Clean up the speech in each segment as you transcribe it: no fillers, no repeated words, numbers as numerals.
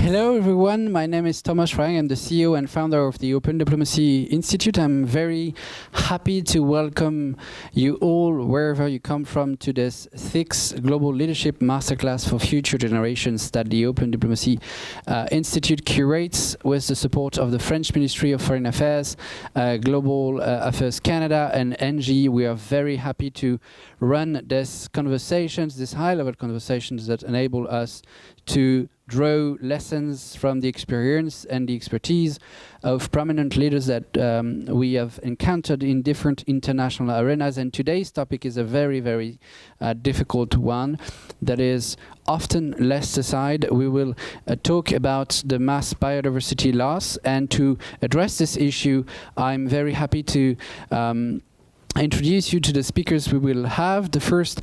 Hello everyone, my name is Thomas Friang. I'm the CEO and founder of the Open Diplomacy Institute. I'm very happy to welcome you all, wherever you come from, to this 6th Global Leadership Masterclass for Future Generations that the Open Diplomacy Institute curates with the support of the French Ministry of Foreign Affairs, Global Affairs Canada and NG. We are very happy to run these conversations, these high-level conversations that enable us to draw lessons from the experience and the expertise of prominent leaders that we have encountered in different international arenas. And today's topic is a very, very difficult one that is often left aside. We will talk about the mass biodiversity loss, and to address this issue, I'm very happy to introduce you to the speakers we will have. The first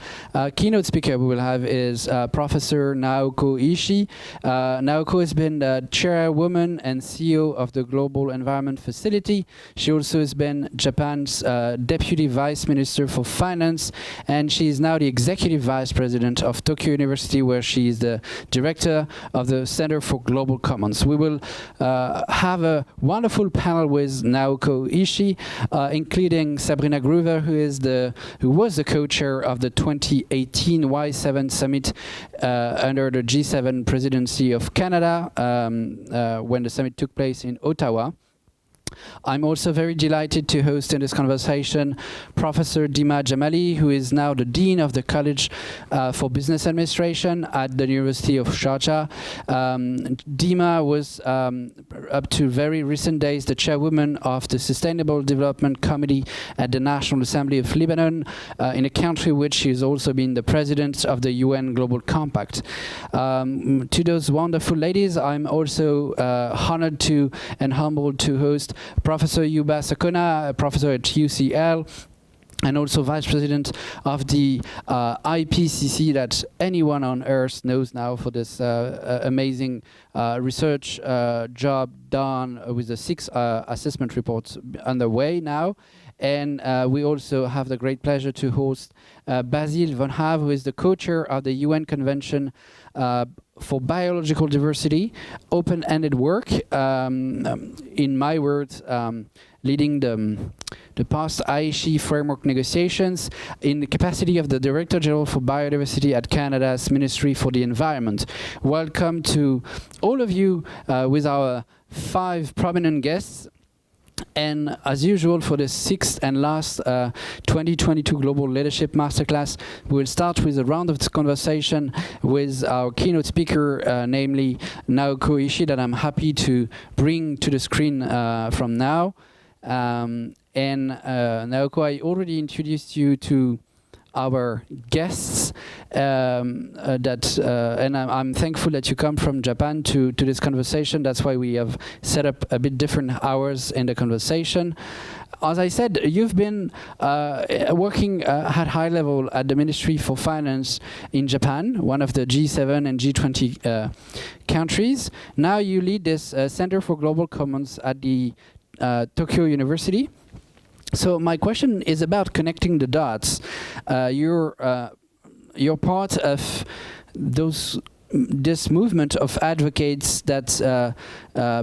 keynote speaker we will have is Professor Naoko ISHII. Naoko has been the chairwoman and CEO of the Global Environment Facility. She also has been Japan's Deputy Vice Minister for Finance, and she is now the Executive Vice President of Tokyo University, where she is the Director of the Center for Global Commons. We will have a wonderful panel with Naoko ISHII, including Sabrina, who was the co-chair of the 2018 Y7 summit under the G7 presidency of Canada when the summit took place in Ottawa. I'm also very delighted to host in this conversation Professor Dima JAMALI, who is now the Dean of the College for Business Administration at the University of Sharjah. Dima was, up to very recent days, the chairwoman of the Sustainable Development Committee at the National Assembly of Lebanon, in a country which she has also been the president of the UN Global Compact. To those wonderful ladies, I'm also honored to and humbled to host Professor Youba, SOKONA, a professor at UCL, and also Vice President of the IPCC, that anyone on Earth knows now for this amazing research job done with the 6 assessment reports underway now. And we also have the great pleasure to host Basile von Havre, who is the co-chair of the UN Convention for Biological Diversity, open-ended work, in my words, leading the past ISHII framework negotiations in the capacity of the Director General for Biodiversity at Canada's Ministry for the Environment. Welcome to all of you with our 5 prominent guests. And as usual, for the 6th and last 2022 Global Leadership Masterclass, we'll start with a round of conversation with our keynote speaker, namely Naoko ISHII, that I'm happy to bring to the screen from now. Naoko, I already introduced you to our guests, and I'm thankful that you come from Japan to this conversation. That's why we have set up a bit different hours in the conversation. As I said, you've been working at high level at the Ministry for Finance in Japan, one of the G7 and G20 countries. Now you lead this Center for Global Commons at the Tokyo University. So my question is about connecting the dots. You're part of this movement of advocates that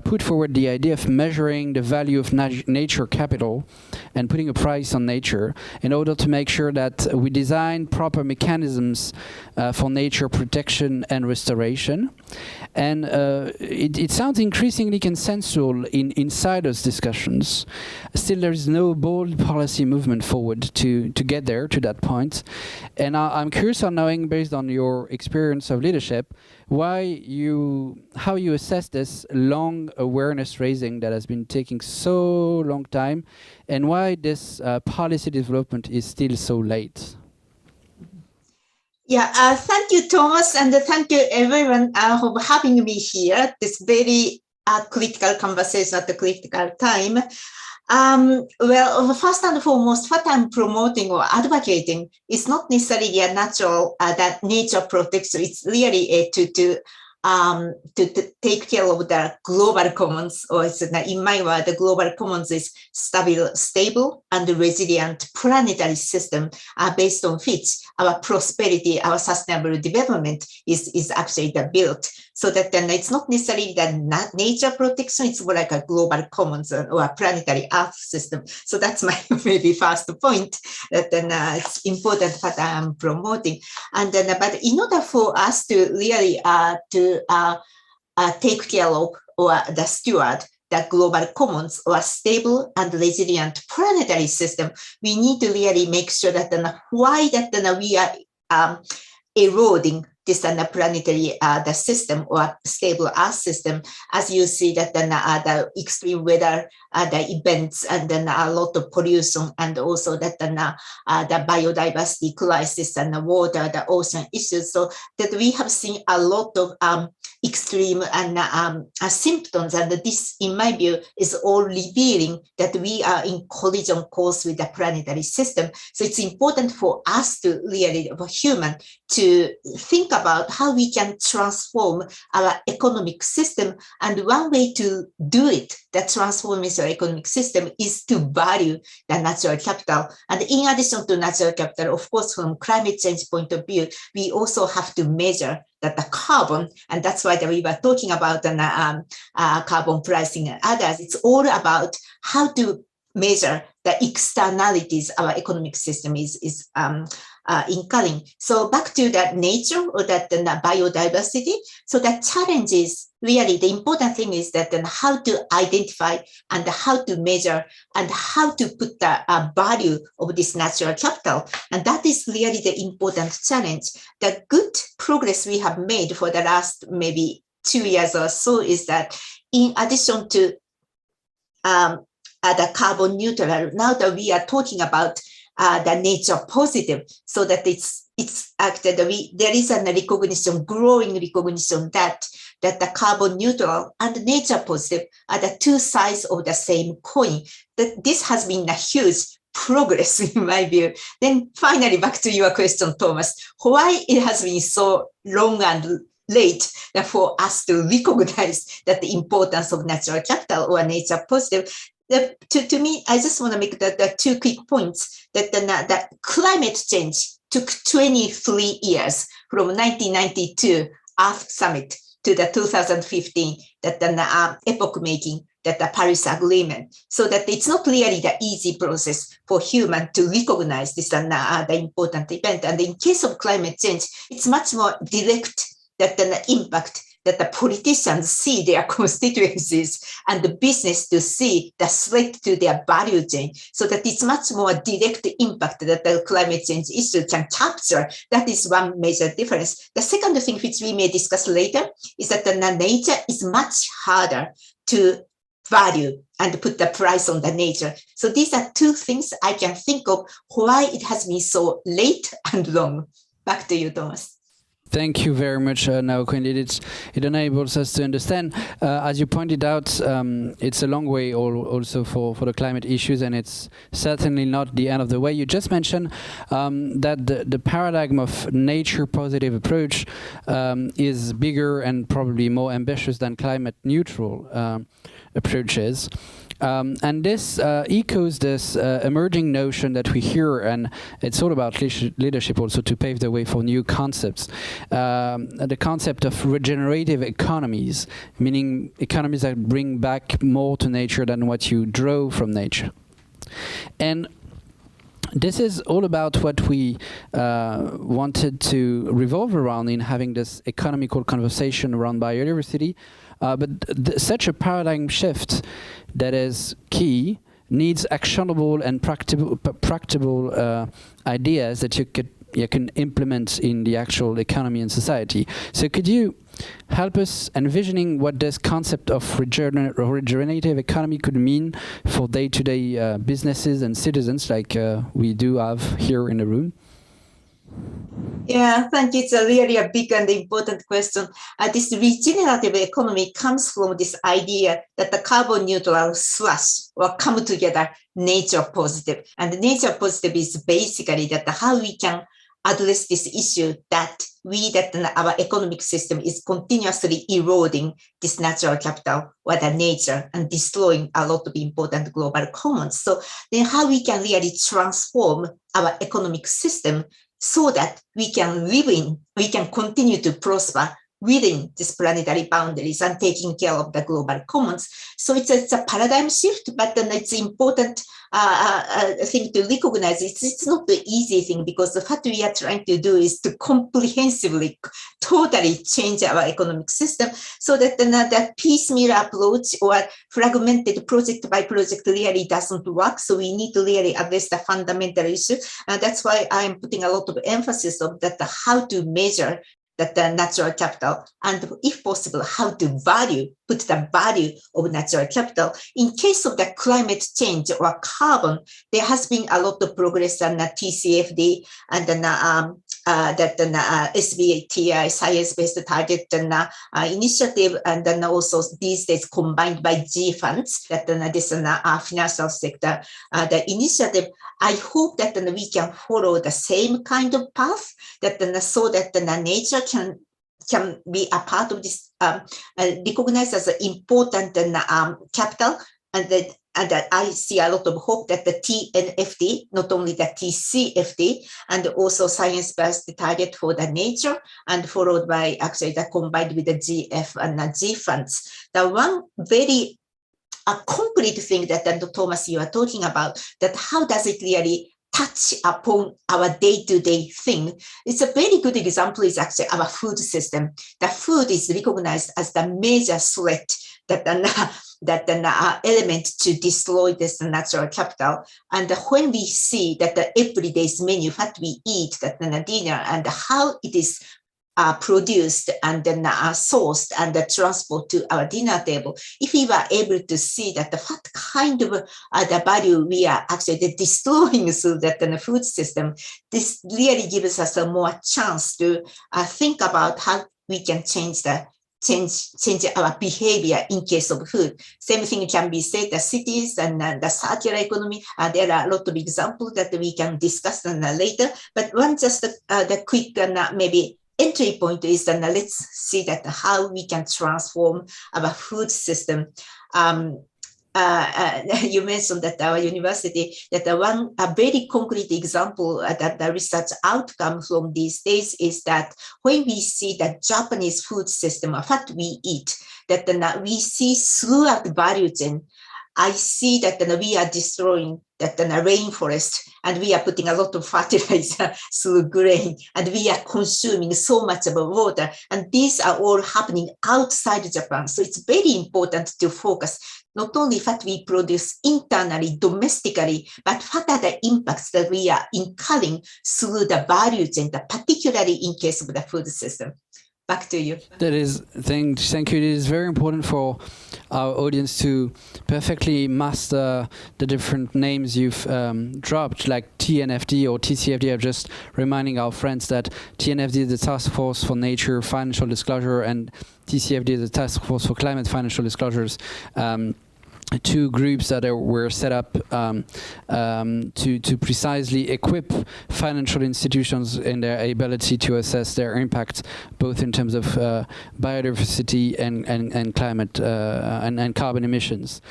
put forward the idea of measuring the value of nature capital and putting a price on nature in order to make sure that we design proper mechanisms for nature protection and restoration. And it sounds increasingly consensual in insiders' discussions. Still, there is no bold policy movement forward to get there, to that point. And I'm curious on knowing, based on your experience of leadership, how you assess this long awareness raising that has been taking so long time, and why this policy development is still so late. Yeah, thank you, Thomas, and thank you everyone for having me here. This very critical conversation at the critical time. Well, first and foremost, what I'm promoting or advocating is not necessarily a natural that nature protection. It's really to take care of the global commons, or in my word, the global commons is stable and resilient planetary system based on which our prosperity, our sustainable development is actually built. so that then it's not necessarily that nature protection, it's more like a global commons or a planetary earth system. So that's my maybe first point, that then it's important that I'm promoting. And then, but in order for us to really take care of or the steward the global commons or stable and resilient planetary system, we need to really make sure that why that we are eroding this planetary the system or stable earth system, as you see that the extreme weather, the events, and then a lot of pollution, and also that the biodiversity crisis and the water, the ocean issues. So that we have seen a lot of extreme and symptoms, and this, in my view, is all revealing that we are in collision course with the planetary system. So it's important for us to really, for human, to think about how we can transform our economic system. And one way to do it, that transformation of economic system, is to value the natural capital. And in addition to natural capital, of course, from climate change point of view, we also have to measure that the carbon, and that's why we were talking about carbon pricing and others. It's all about how to measure the externalities our economic system is incurring. So back to that nature or that biodiversity. So the challenge is really, the important thing is that how to identify and how to measure and how to put the value of this natural capital. And that is really the important challenge. The good progress we have made for the last maybe 2 years or so is that in addition to the carbon neutral, now that we are talking about the nature positive, so that it's actually there is a recognition, growing recognition that the carbon neutral and nature positive are the two sides of the same coin. That this has been a huge progress in my view. Then finally, back to your question, Thomas, why it has been so long and late for us to recognize that the importance of natural capital or nature positive. To me, I just want to make the two quick points, that the climate change took 23 years from 1992 Earth Summit to the 2015, that the epoch making, that the Paris Agreement. So that it's not really the easy process for human to recognize this the important event. And in case of climate change, it's much more direct, that the impact that the politicians see their constituencies and the business to see the threat to their value chain, so that it's much more direct impact that the climate change issue can capture. That is one major difference. The second thing, which we may discuss later, is that the nature is much harder to value and put the price on the nature. So these are two things I can think of why it has been so late and long. Back to you, Thomas. Thank you very much, Naoko. Indeed, it enables us to understand. As you pointed out, it's a long way also for the climate issues, and it's certainly not the end of the way. You just mentioned that the paradigm of nature-positive approach is bigger and probably more ambitious than climate-neutral approaches. And this echoes this emerging notion that we hear, and it's all about leadership also to pave the way for new concepts. The concept of regenerative economies, meaning economies that bring back more to nature than what you draw from nature. And this is all about what we wanted to revolve around in having this economical conversation around biodiversity. But such a paradigm shift that is key needs actionable and practical ideas that you can implement in the actual economy and society. So could you help us envisioning what this concept of regenerative economy could mean for day-to-day businesses and citizens like we do have here in the room? Yeah, thank you. It's really a big and important question. This regenerative economy comes from this idea that the carbon neutral / or come together nature positive. And nature positive is basically that how we can address this issue that our economic system is continuously eroding this natural capital or the nature and destroying a lot of important global commons. So then how we can really transform our economic system so that we can continue to prosper within this planetary boundaries and taking care of the global commons. So it's a paradigm shift, but then it's important thing to recognize. It's not the easy thing, because what we are trying to do is to comprehensively, totally change our economic system, so that that piecemeal approach or fragmented project by project really doesn't work. So we need to really address the fundamental issue. That's why I'm putting a lot of emphasis on that, how to measure that the natural capital, and if possible, how to put the value of natural capital. In case of the climate change or carbon, there has been a lot of progress on the TCFD and then SBTI, science-based target initiative, and then also these days combined by G funds, that this financial sector, the initiative. I hope that we can follow the same kind of path, that so that nature can be a part of this, recognized as an important capital, and that I see a lot of hope that the TNFD, not only the TCFD, and also science-based target for the nature, and followed by actually the combined with the GF and the G funds. The one very concrete thing that Thomas, you are talking about, that how does it really touch upon our day-to-day thing? It's a very good example is actually our food system. The food is recognized as the major threat, that an element to destroy this natural capital. And when we see that the everyday's menu, what we eat, that dinner, and how it is produced and then sourced and transport to our dinner table, if we were able to see that what kind of the value we are actually destroying through that food system, this really gives us a more chance to think about how we can change our behavior in case of food. Same thing can be said the cities and the circular economy. There are a lot of examples that we can discuss later. But one just the quick maybe entry point is that let's see that how we can transform our food system. You mentioned that our university, that a very concrete example that the research outcome from these days is that when we see the Japanese food system, what we eat, that we see throughout the value chain, I see that we are destroying that rainforest, and we are putting a lot of fertilizer through grain, and we are consuming so much of water, and these are all happening outside Japan. So it's very important to focus not only what we produce internally, domestically, but what are the impacts that we are incurring through the value chain, particularly in case of the food system. Back to you. That is, thank you. It is very important for our audience to perfectly master the different names you've dropped, like TNFD or TCFD. I'm just reminding our friends that TNFD is the Task Force for Nature Financial Disclosure, and TCFD is the Task Force for Climate Financial Disclosures. Two groups that were set up to precisely equip financial institutions in their ability to assess their impact, both in terms of biodiversity and climate and carbon emissions.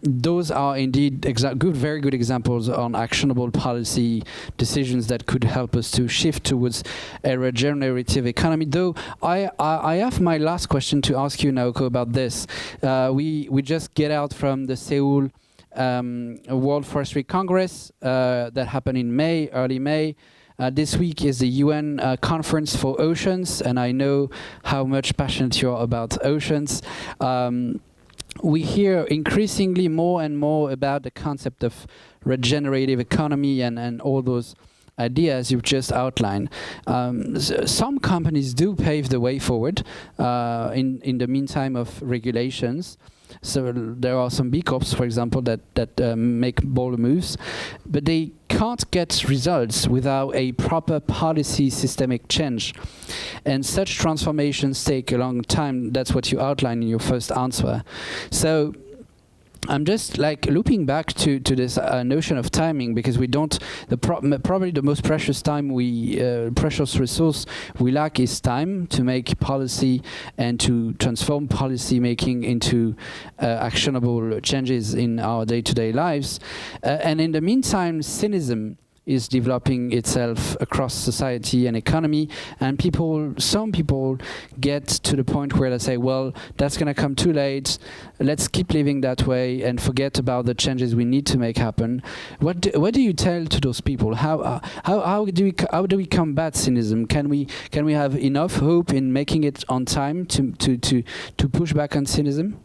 Those are indeed very good examples on actionable policy decisions that could help us to shift towards a regenerative economy. Though I have my last question to ask you, Naoko, about this. We just get out from the Seoul World Forestry Congress that happened in early May. This week is the UN Conference for Oceans, and I know how much passionate you are about oceans. We hear increasingly more and more about the concept of regenerative economy and all those ideas you've just outlined. Some companies do pave the way forward in the meantime of regulations. So there are some B Corps, for example, that make bold moves, but they can't get results without a proper policy systemic change. And such transformations take a long time. That's what you outlined in your first answer. So I'm just like looping back to this notion of timing, because we don't. Probably the most precious precious resource we lack is time to make policy and to transform policy making into actionable changes in our day-to-day lives. And in the meantime, cynicism is developing itself across society and economy, and some people get to the point where they say, well, that's going to come too late, let's keep living that way and forget about the changes we need to make happen. What do you tell to those people? How do we combat cynicism? Can we have enough hope in making it on time to push back on cynicism?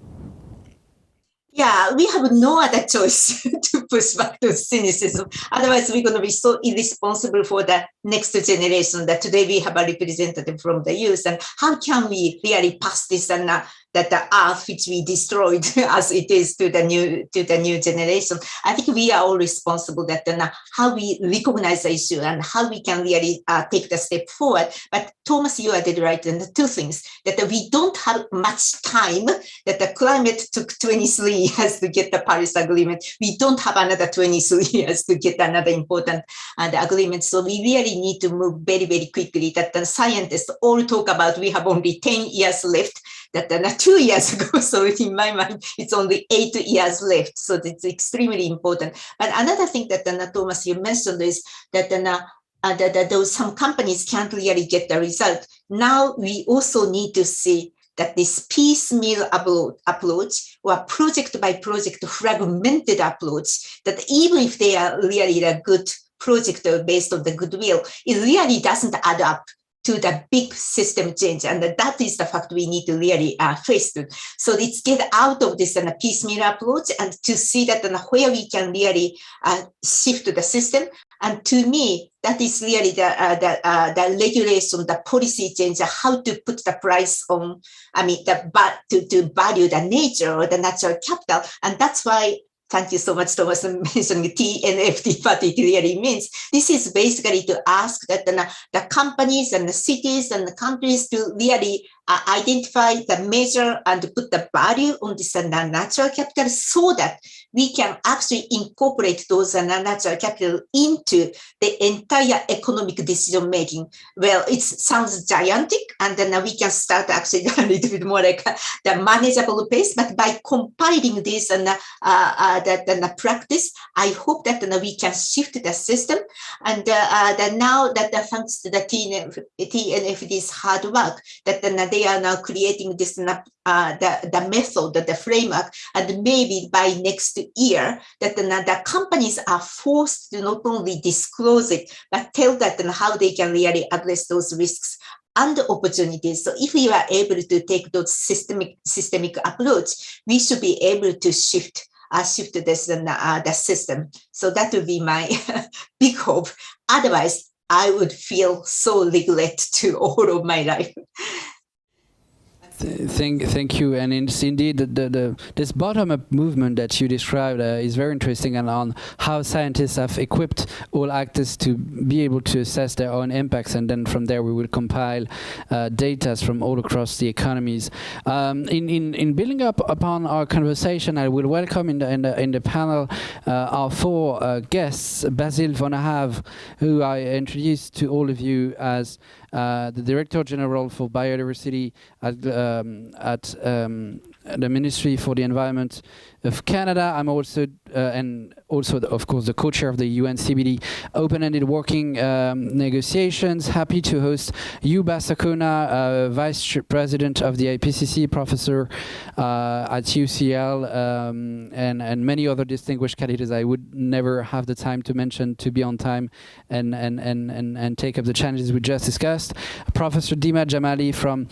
Yeah, we have no other choice to push back to cynicism. Otherwise, we're going to be so irresponsible for the next generation that today we have a representative from the youth. And how can we really pass this and that the earth which we destroyed as it is to the new generation? I think we are all responsible that how we recognize the issue and how we can really take the step forward. But Thomas, you are dead right in the two things, that we don't have much time, that the climate took 23 years to get the Paris Agreement. We don't have another 23 years to get another important agreement. So we really need to move very, very quickly. That the scientists all talk about we have only 10 years left, that 2 years ago. So in my mind, it's only 8 years left. So it's extremely important. But another thing that Thomas, you mentioned is that those some companies can't really get the result. Now we also need to see that this piecemeal approach or project by project fragmented approach, that even if they are really a good project based on the goodwill, it really doesn't add up to the big system change. And that is the fact we need to really face. So let's get out of this piecemeal approach and to see that where we can really shift the system. And to me, that is really the regulation, the policy change, how to put the price on, to value the nature or the natural capital. And that's why, thank you so much, Thomas, mentioning TNFD, what it really means. This is basically to ask that the companies and the cities and the countries to really identify the measure and put the value on this natural capital so that we can actually incorporate those natural capital into the entire economic decision making. Well, it sounds gigantic, and then we can start actually a little bit more like the manageable pace, but by compiling this and the practice, I hope that we can shift the system. And now that thanks to the TNFD's hard work, that they are now creating this the method, the framework, and maybe by next year that the companies are forced to not only disclose it, but tell that how they can really address those risks and opportunities. So if we are able to take those systemic approach, we should be able to shift this the system. So that would be my big hope. Otherwise, I would feel so regret to all of my life. Thank you, and it's indeed this bottom-up movement that you described is very interesting, and on how scientists have equipped all actors to be able to assess their own impacts, and then from there we will compile data from all across the economies. In building up upon our conversation, I will welcome in the panel our four guests: Basile van der Havre, who I introduced to all of you as the Director General for Biodiversity at the Ministry for the Environment of Canada. I'm also, of course, the co-chair of the UNCBD Open-Ended Working Negotiations. Happy to host Youba, SOKONA, Vice President of the IPCC, Professor at UCL, and many other distinguished candidates I would never have the time to mention to be on time and take up the challenges we just discussed. Professor Dima JAMALI from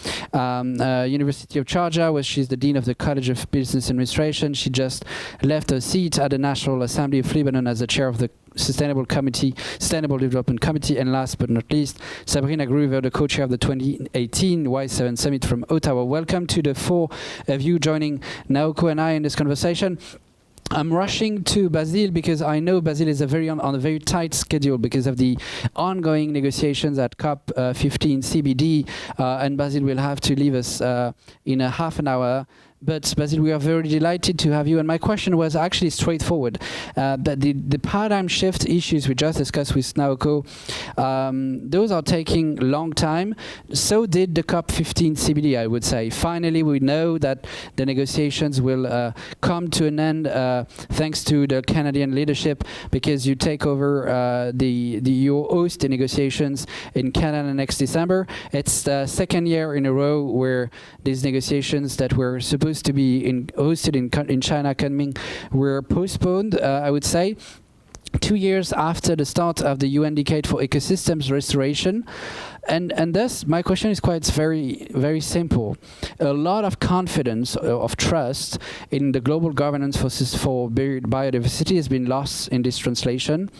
University of Sharjah, where she's the Dean of the College of Business Administration. She just left her seat at the National Assembly of Lebanon as the chair of the Sustainable Development Committee. And last but not least, Sabrina, the co-chair of the 2018 Y7 Summit from Ottawa. Welcome to the four of you joining Naoko and I in this conversation. I'm rushing to Basile because I know Basile is on a very tight schedule because of the ongoing negotiations at COP15 CBD, and Basile will have to leave us in a half an hour. But Basile, we are very delighted to have you. And my question was actually straightforward. That the paradigm shift issues we just discussed with Naoko, those are taking a long time. So did the COP15 CBD, I would say. Finally, we know that the negotiations will come to an end thanks to the Canadian leadership, because you take over you host the negotiations in Canada next December. It's the second year in a row where these negotiations that were supposed to be hosted in China coming were postponed, I would say. 2 years after the start of the UN Decade for Ecosystems Restoration. And thus, my question is quite very simple. A lot of confidence, of trust in the global governance for biodiversity has been lost in this translation,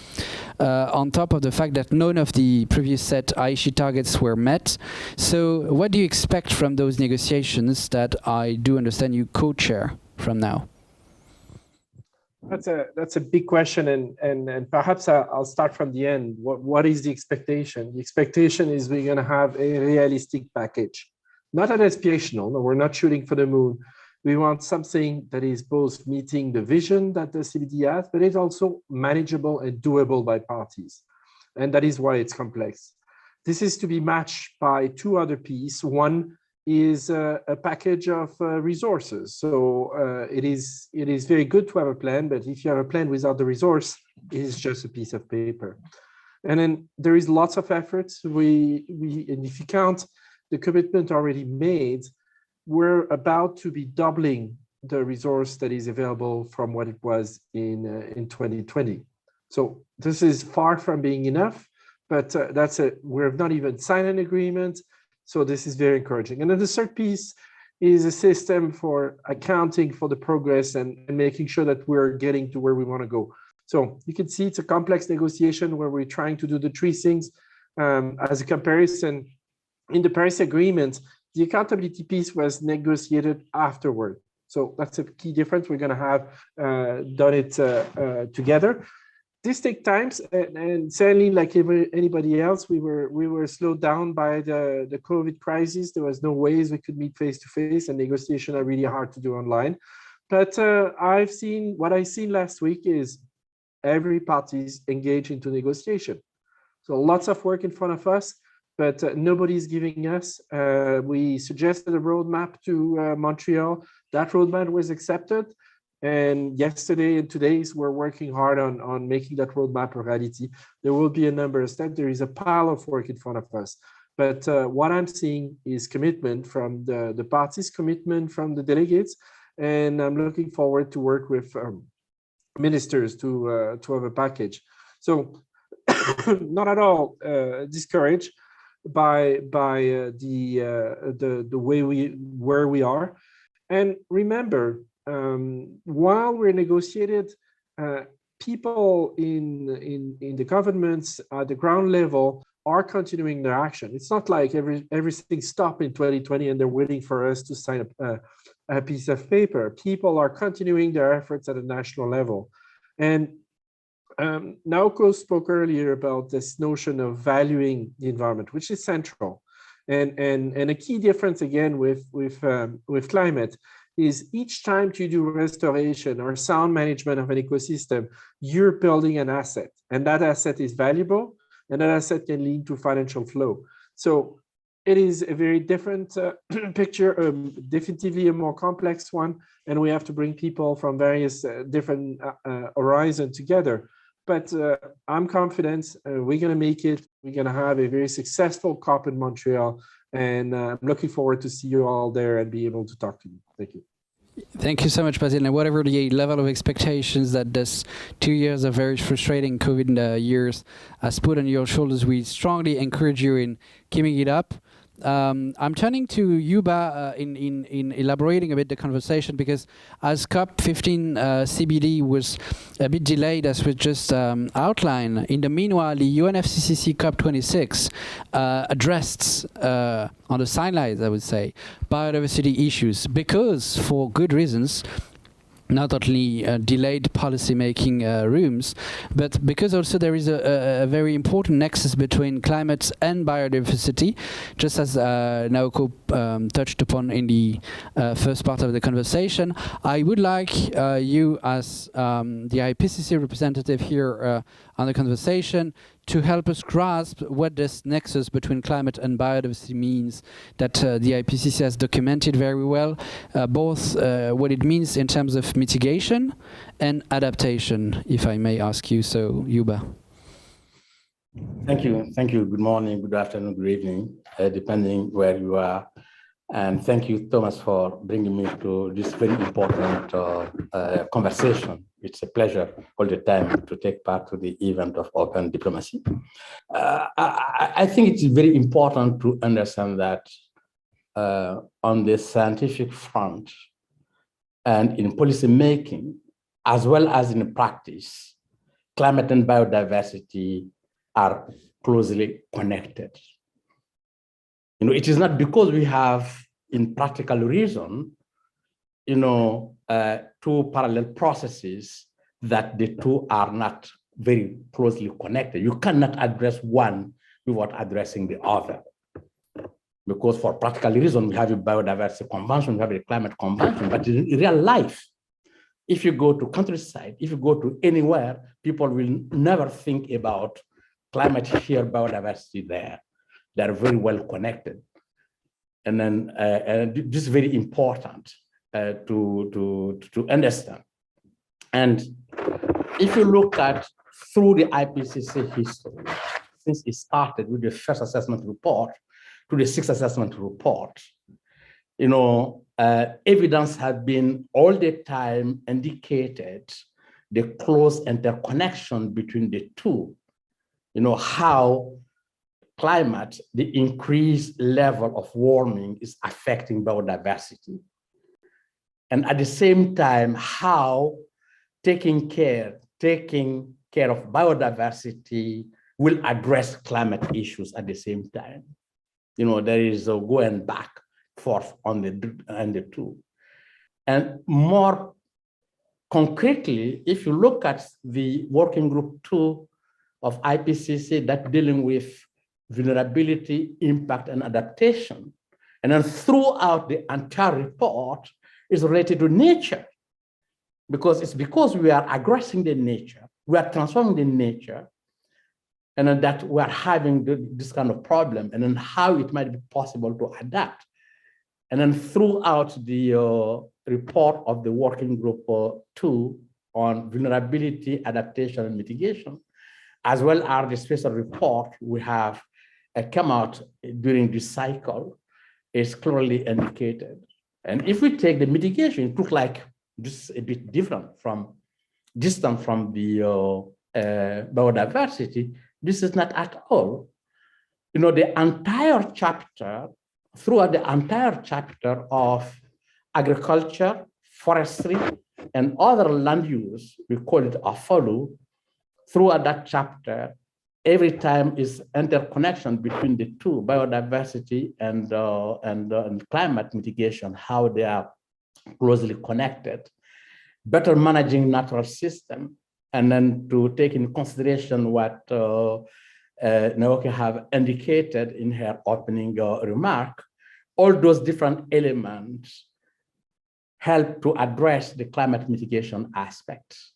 on top of the fact that none of the previous set ISHII targets were met. So what do you expect from those negotiations that I do understand you co-chair from now? That's a big question, and perhaps I'll start from the end. What is the expectation? The expectation is we're going to have a realistic package, not an aspirational. No, we're not shooting for the moon. We want something that is both meeting the vision that the CBD has, but it's also manageable and doable by parties, and that is why it's complex. This is to be matched by two other pieces. One is a package of resources. So it is very good to have a plan, but if you have a plan without the resource, it is just a piece of paper. And then there is lots of efforts. And if you count the commitment already made, we're about to be doubling the resource that is available from what it was in 2020. So this is far from being enough, but we've not even signed an agreement. So this is very encouraging. And then the third piece is a system for accounting for the progress and making sure that we're getting to where we want to go. So you can see it's a complex negotiation where we're trying to do the three things. As a comparison, in the Paris Agreement, the accountability piece was negotiated afterward. So that's a key difference. We're going to have done it together. This takes time, and certainly, like anybody else, we were slowed down by the COVID crisis. There was no ways we could meet face to face, and negotiations are really hard to do online. But what I've seen last week is every party is engaged into negotiation. So lots of work in front of us, but nobody's giving us. We suggested a roadmap to Montreal. That roadmap was accepted. And yesterday and today's, we're working hard on making that roadmap a reality. There will be a number of steps. There is a pile of work in front of us. But what I'm seeing is commitment from the parties, commitment from the delegates. And I'm looking forward to work with ministers to have a package. So not at all discouraged by the way where we are. And remember, while we're negotiated, people in the governments at the ground level are continuing their action. It's not like everything stopped in 2020 and they're waiting for us to sign a piece of paper. People are continuing their efforts at a national level. And Naoko spoke earlier about this notion of valuing the environment, which is central. And a key difference again with climate is each time you do restoration or sound management of an ecosystem, you're building an asset, and that asset is valuable, and that asset can lead to financial flow. So it is a very different picture, definitively a more complex one, and we have to bring people from various different horizons together. But I'm confident we're going to make it. We're going to have a very successful COP in Montreal, and I'm looking forward to see you all there and be able to talk to you. Thank you. Thank you so much, Basile. And whatever the level of expectations that this 2 years of very frustrating COVID years has put on your shoulders, we strongly encourage you in keeping it up. I'm turning to Youba in elaborating a bit the conversation, because as COP15 CBD was a bit delayed, as we just outlined, in the meanwhile, the UNFCCC COP26 addressed on the sidelines, I would say, biodiversity issues, because for good reasons, not only delayed policy-making rooms, but because also there is a very important nexus between climate and biodiversity, just as Naoko touched upon in the first part of the conversation. I would like you, as the IPCC representative here on the conversation, to help us grasp what this nexus between climate and biodiversity means, that the IPCC has documented very well, both what it means in terms of mitigation and adaptation, if I may ask you so, Youba. Thank you. Thank you. Good morning, good afternoon, good evening, depending where you are. And thank you, Thomas, for bringing me to this very important conversation. It's a pleasure all the time to take part to the event of open diplomacy. I think it's very important to understand that on the scientific front and in policy making, as well as in practice, climate and biodiversity are closely connected. You know, it is not because we have, in practical reason, you know, two parallel processes that the two are not very closely connected. You cannot address one without addressing the other. Because for practical reason, we have a biodiversity convention, we have a climate convention, but in real life, if you go to countryside, if you go to anywhere, people will never think about climate here, biodiversity there. They're very well connected. And then this is very important to understand. And if you look at through the IPCC history, since it started with the first assessment report to the sixth assessment report, you know, evidence has been all the time indicated the close interconnection between the two. You know, how climate, the increased level of warming is affecting biodiversity. And at the same time, how taking care of biodiversity will address climate issues at the same time. You know, there is a going back forth on the two. And more concretely, if you look at the working group 2 of IPCC that dealing with vulnerability, impact, and adaptation, and then throughout the entire report is related to nature, because it's because we are aggressing the nature, we are transforming the nature, and then that we are having this kind of problem, and then how it might be possible to adapt. And then throughout the report of the working group 2 on vulnerability, adaptation, and mitigation, as well as the special report we have come out during this cycle, is clearly indicated. And if we take the mitigation, it looks like this is a bit distant from the biodiversity. This is not at all. You know, the entire chapter, throughout the entire chapter of agriculture, forestry, and other land use, we call it a follow. Throughout that chapter, every time is interconnection between the two, biodiversity and climate mitigation, how they are closely connected. Better managing natural system, and then to take in consideration what Naoko have indicated in her opening remark, all those different elements help to address the climate mitigation aspects.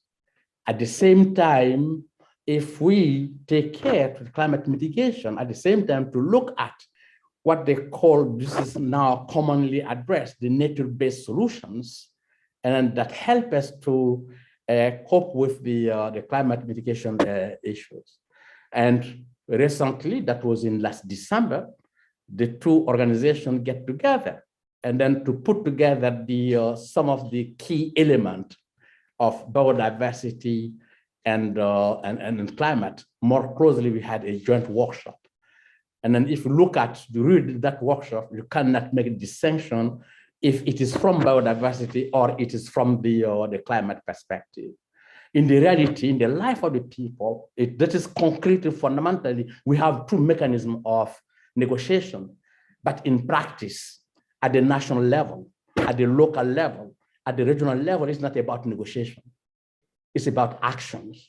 At the same time, if we take care to climate mitigation, at the same time to look at what they call, this is now commonly addressed, the nature-based solutions, and that help us to cope with the climate mitigation issues. And recently, that was in last December, the two organizations get together and then to put together the some of the key elements of biodiversity and climate. More closely, we had a joint workshop. And then if you look at that workshop, you cannot make a distinction if it is from biodiversity or it is from the climate perspective. In the reality, in the life of the people, that is concretely, fundamentally, we have two mechanisms of negotiation. But in practice, at the national level, at the local level, at the regional level is not about negotiation. It's about actions.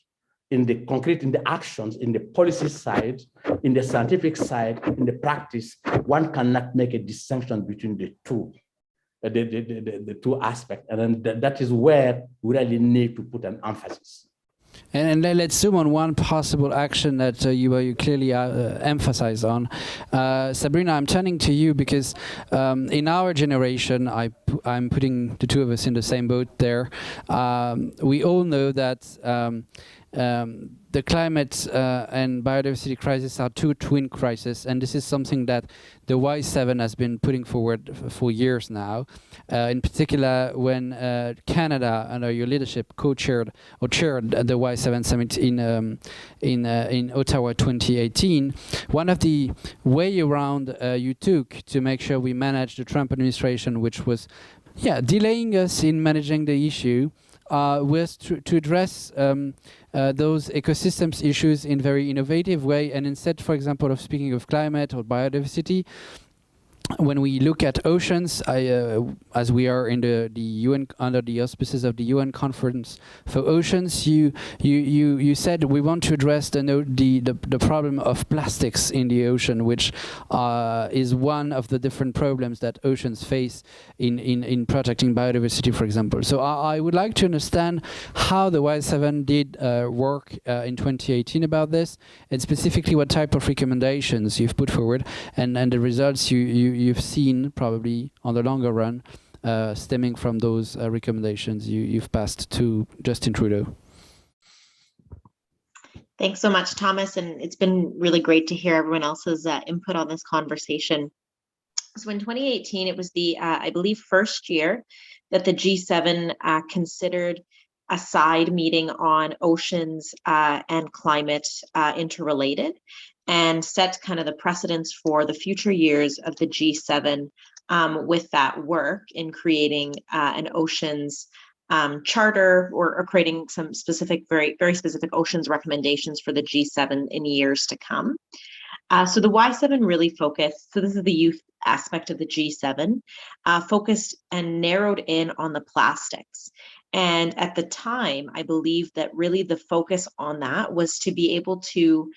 In the concrete, in the actions, in the policy side, in the scientific side, in the practice, one cannot make a distinction between the two, the two aspects. And then that is where we really need to put an emphasis. And let's zoom on one possible action that you clearly emphasize on. Sabrina, I'm turning to you because in our generation, I'm putting the two of us in the same boat there. We all know that the climate and biodiversity crisis are two twin crises, and this is something that the Y7 has been putting forward for years now. In particular, when Canada, under your leadership, co-chaired or chaired the Y7 summit in Ottawa 2018, one of the way around you took to make sure we managed the Trump administration, which was delaying us in managing the issue, was to address those ecosystems issues in very innovative way, and instead, for example, of speaking of climate or biodiversity, when we look at oceans, as we are in the UN, under the auspices of the UN Conference for Oceans, you said we want to address the problem of plastics in the ocean, which is one of the different problems that oceans face in protecting biodiversity, for example. So I would like to understand how the Y7 did work in 2018 about this, and specifically what type of recommendations you've put forward, and the results you've seen probably on the longer run stemming from those recommendations you've passed to Justin Trudeau. Thanks so much, Thomas, and it's been really great to hear everyone else's input on this conversation. So in 2018, it was the, I believe, first year that the G7 considered a side meeting on oceans and climate interrelated, and set kind of the precedents for the future years of the G7 with that work in creating an oceans charter, or creating some specific, very specific oceans recommendations for the G7 in years to come. So the Y7 really focused, so this is the youth aspect of the G7, focused and narrowed in on the plastics. And at the time, I believe that really the focus on that was to be able to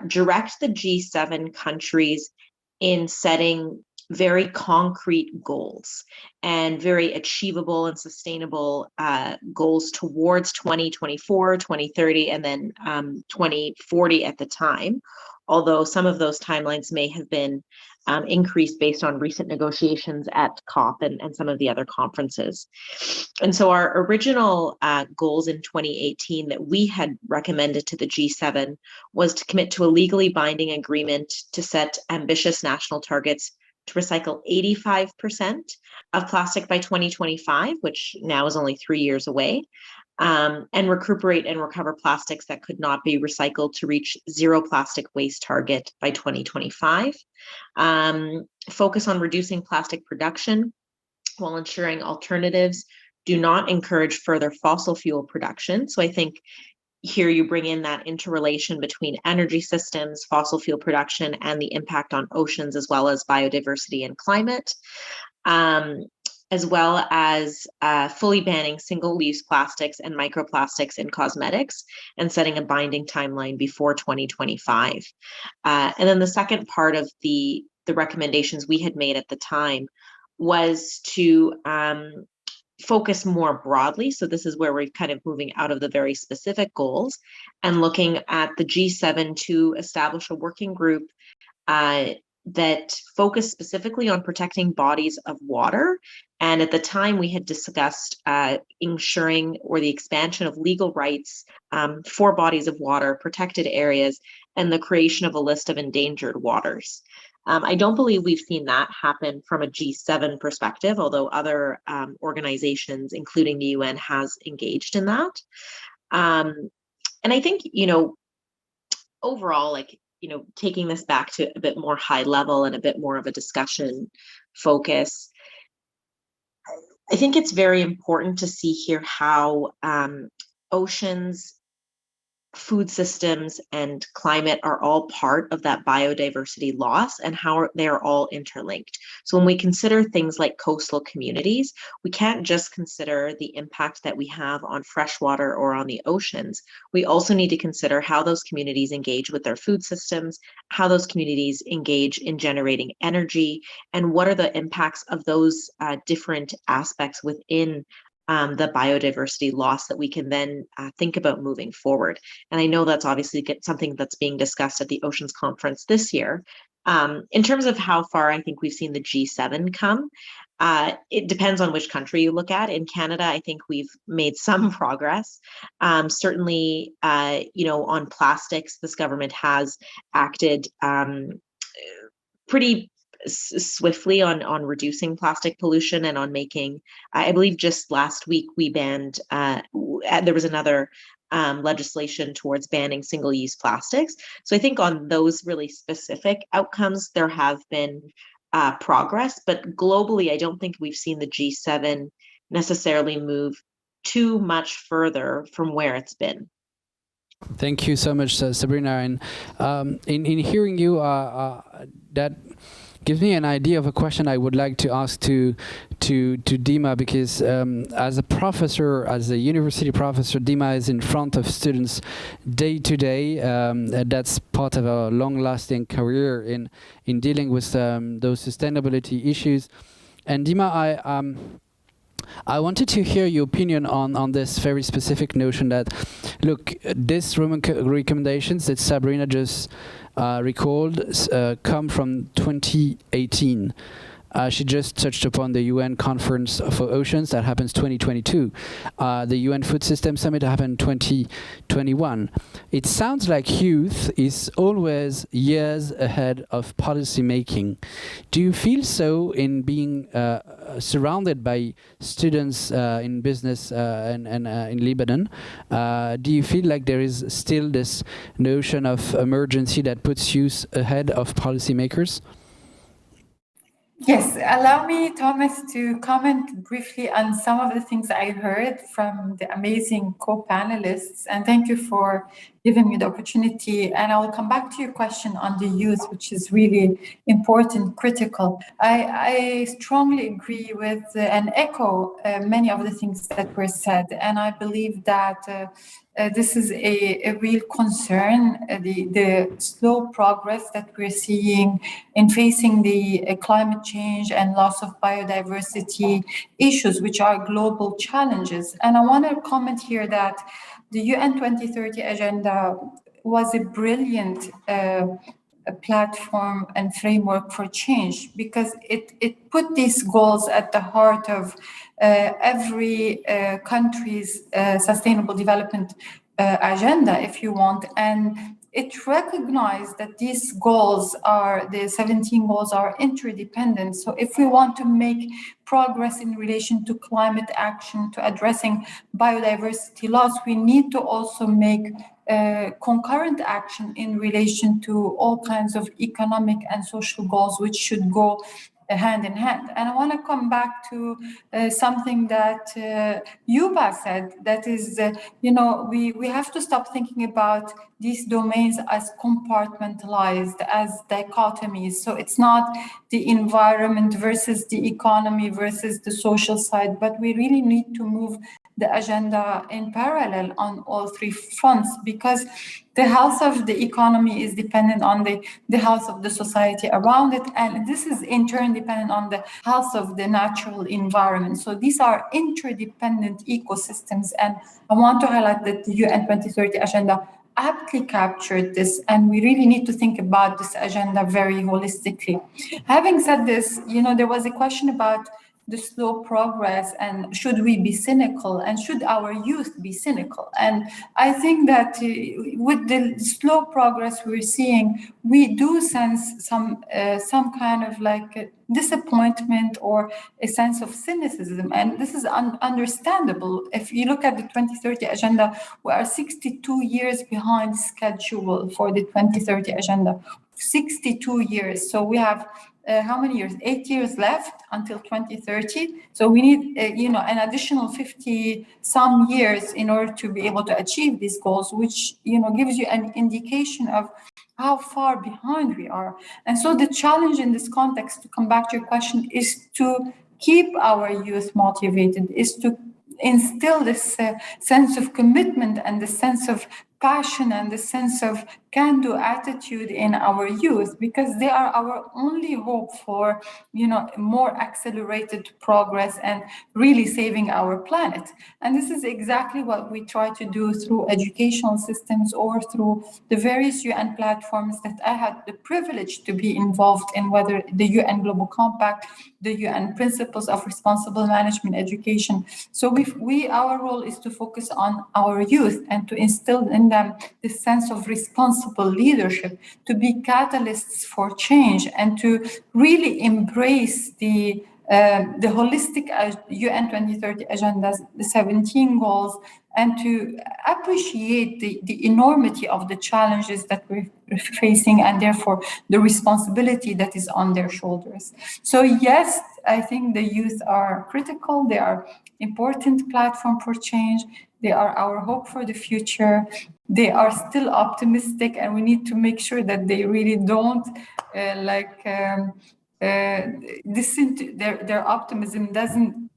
direct the G7 countries in setting very concrete goals and very achievable and sustainable goals towards 2024, 2030, and then 2040 at the time, although some of those timelines may have been increased based on recent negotiations at COP and some of the other conferences. And so our original goals in 2018 that we had recommended to the G7 was to commit to a legally binding agreement to set ambitious national targets to recycle 85% of plastic by 2025, which now is only 3 years away, and recuperate and recover plastics that could not be recycled to reach zero plastic waste target by 2025. Focus on reducing plastic production while ensuring alternatives do not encourage further fossil fuel production. So I think here you bring in that interrelation between energy systems, fossil fuel production, and the impact on oceans, as well as biodiversity and climate, as well as fully banning single-use plastics and microplastics in cosmetics, and setting a binding timeline before 2025. And then the second part of the recommendations we had made at the time was to focus more broadly. So this is where we're kind of moving out of the very specific goals and looking at the G7 to establish a working group that focused specifically on protecting bodies of water. And at the time we had discussed ensuring or the expansion of legal rights for bodies of water, protected areas, and the creation of a list of endangered waters. I don't believe we've seen that happen from a G7 perspective, although other organizations, including the UN, has engaged in that. And I think, overall, taking this back to a bit more high level and a bit more of a discussion focus, I think it's very important to see here how oceans food systems and climate are all part of that biodiversity loss and how they are all interlinked. So when we consider things like coastal communities, we can't just consider the impact that we have on freshwater or on the oceans. We also need to consider how those communities engage with their food systems, how those communities engage in generating energy, and what are the impacts of those different aspects within the biodiversity loss that we can then think about moving forward. And I know that's obviously something that's being discussed at the Oceans Conference this year. In terms of how far I think we've seen the G7 come, it depends on which country you look at. In Canada, I think we've made some progress. Certainly, on plastics, this government has acted pretty swiftly on reducing plastic pollution and on making, I believe just last week we banned, there was another legislation towards banning single-use plastics. So I think on those really specific outcomes, there have been progress, but globally, I don't think we've seen the G7 necessarily move too much further from where it's been. Thank you so much, Sabrina. And in hearing you, that gives me an idea of a question I would like to ask to Dima, because as a professor, as a university professor, Dima is in front of students day to day. That's part of a long-lasting career in dealing with those sustainability issues. And Dima, I wanted to hear your opinion on this very specific notion that, look, these recommendations that Sabrina just recalled come from 2018. She just touched upon the UN Conference for Oceans that happens 2022. The UN Food System Summit happened 2021. It sounds like youth is always years ahead of policy making. Do you feel so in being surrounded by students in business and in Lebanon? Do you feel like there is still this notion of emergency that puts youth ahead of policymakers? Yes, allow me, Thomas, to comment briefly on some of the things I heard from the amazing co-panelists, and thank you for giving me the opportunity. And I will come back to your question on the youth, which is really important, critical. I strongly agree with and echo many of the things that were said, and I believe that this is a real concern, the slow progress that we're seeing in facing the climate change and loss of biodiversity issues, which are global challenges. And I want to comment here that the UN 2030 Agenda was a brilliant platform and framework for change, because it put these goals at the heart of every country's sustainable development agenda, if you want, and it recognized that these goals the 17 goals are interdependent. So if we want to make progress in relation to climate action, to addressing biodiversity loss, we need to also make concurrent action in relation to all kinds of economic and social goals, which should go hand in hand. And I want to come back to something that Youba said, that is, we have to stop thinking about these domains as compartmentalized, as dichotomies. So it's not the environment versus the economy versus the social side, but we really need to move the agenda in parallel on all three fronts, because the health of the economy is dependent on the health of the society around it, and this is in turn dependent on the health of the natural environment. So these are interdependent ecosystems, and I want to highlight that the UN 2030 Agenda aptly captured this, and we really need to think about this agenda very holistically. Having said this, there was a question about the slow progress, and should we be cynical, and should our youth be cynical? And I think that with the slow progress we're seeing, we do sense some kind of like disappointment or a sense of cynicism, and this is understandable. If you look at the 2030 Agenda, we are 62 years behind schedule for the 2030 Agenda. 62 years. So we have how many years? 8 years left until 2030. So we need, an additional 50 some years in order to be able to achieve these goals, which, gives you an indication of how far behind we are. And so the challenge in this context, to come back to your question, is to keep our youth motivated, is to instill this sense of commitment and the sense of passion and the sense of can-do attitude in our youth, because they are our only hope for, more accelerated progress and really saving our planet. And this is exactly what we try to do through educational systems or through the various UN platforms that I had the privilege to be involved in, whether the UN Global Compact, the UN Principles of Responsible Management Education. So our role is to focus on our youth and to instill in them this sense of responsible leadership, to be catalysts for change, and to really embrace the holistic UN 2030 agendas, the 17 goals, and to appreciate the enormity of the challenges that we're facing, and therefore the responsibility that is on their shoulders. So yes, I think the youth are critical. They are important platform for change. They are our hope for the future. They are still optimistic, and we need to make sure that they really don't their optimism doesn't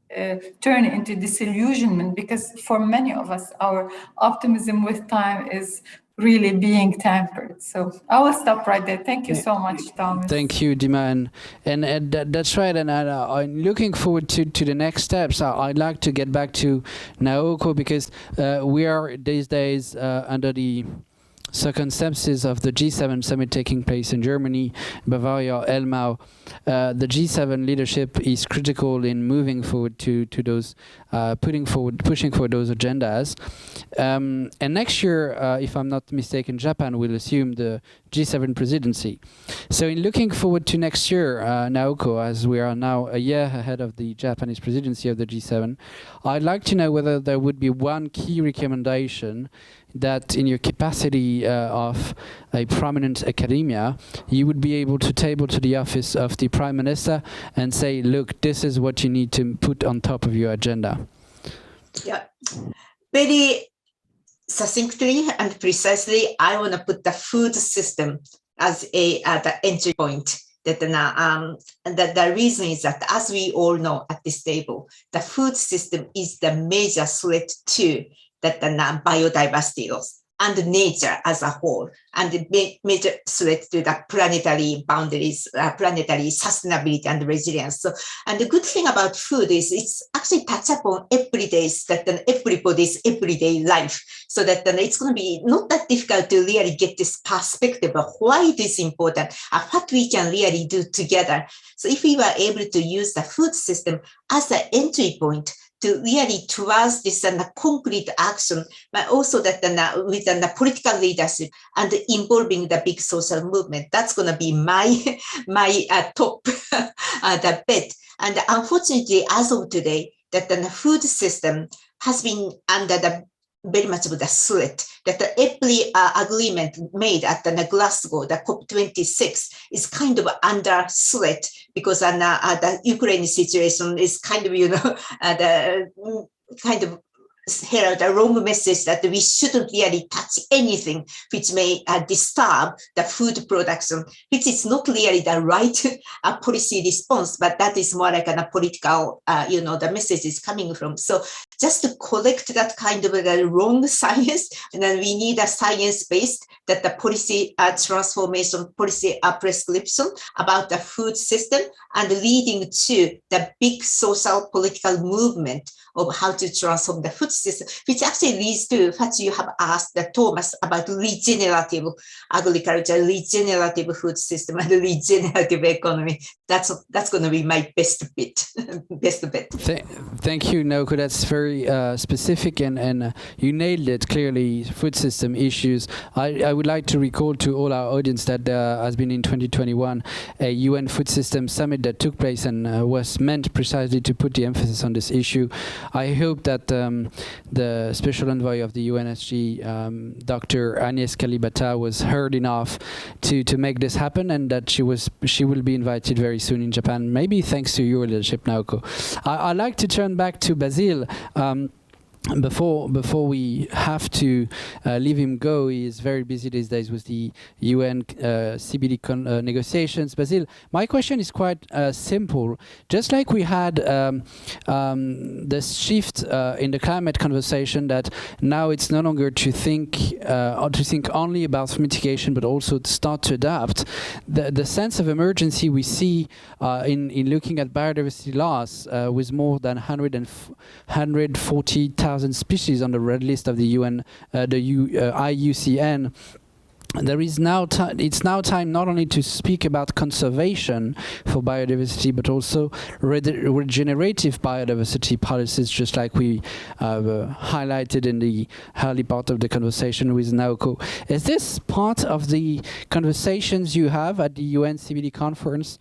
turn into disillusionment, because for many of us, our optimism with time is really being tampered. So I will stop right there. Thank you so much, Thomas. Thank you, Dima, and that's right. And I'm looking forward to the next steps. I'd like to get back to Naoko, because we are these days under the circumstances of the G7 summit taking place in Germany, Bavaria, Elmau. The G7 leadership is critical in moving forward to those, pushing for those agendas. And next year, if I'm not mistaken, Japan will assume the G7 presidency. So in looking forward to next year, Naoko, as we are now a year ahead of the Japanese presidency of the G7, I'd like to know whether there would be one key recommendation that in your capacity of a prominent academia, you would be able to table to the office of the Prime Minister and say, look, this is what you need to put on top of your agenda. Yeah, very succinctly and precisely, I want to put the food system as the entry point. That the reason is that, as we all know at this table, the food system is the major threat to that the biodiversity loss and nature as a whole, and the major threat to the planetary boundaries, planetary sustainability and resilience. So, and the good thing about food is it's actually touch upon everybody's everyday life, so that it's going to be not that difficult to really get this perspective of why it is important and what we can really do together. So if we were able to use the food system as an entry point to really towards this concrete action, but also that with the political leadership and involving the big social movement, that's going to be my top the bet. And unfortunately, as of today, that the food system has been under the very much of the threat, that every agreement made at the Glasgow, the COP26, is kind of under threat, because the Ukraine situation is kind of, the kind of herald a wrong message that we shouldn't really touch anything which may disturb the food production, which is not really the right policy response, but that is more like a political, the message is coming from. So just to collect that kind of wrong science, and then we need a science-based that the policy transformation, policy prescription about the food system, and leading to the big social political movement of how to transform the food system, which actually leads to what you have asked Thomas about regenerative agriculture, regenerative food system, and regenerative economy. That's going to be my best bet. Thank you, Naoko. That's very specific, and you nailed it clearly. Food system issues. I would like to recall to all our audience that there has been in 2021 a UN Food System Summit that took place and was meant precisely to put the emphasis on this issue. I hope that the special envoy of the UNSG, Dr. Agnes Kalibata, was heard enough to make this happen, and that she will be invited very soon in Japan, maybe thanks to your leadership, Naoko. I'd like to turn back to Basile. Before we have to leave him go, he is very busy these days with the UN CBD negotiations. Basile, my question is quite simple. Just like we had this shift in the climate conversation, that now it's no longer to think only about mitigation, but also to start to adapt. The sense of emergency we see in looking at biodiversity loss with more than 140,000 species on the red list of the UN, IUCN. There is now it's now time not only to speak about conservation for biodiversity, but also regenerative biodiversity policies, just like we highlighted in the early part of the conversation with Naoko. Is this part of the conversations you have at the UN CBD conference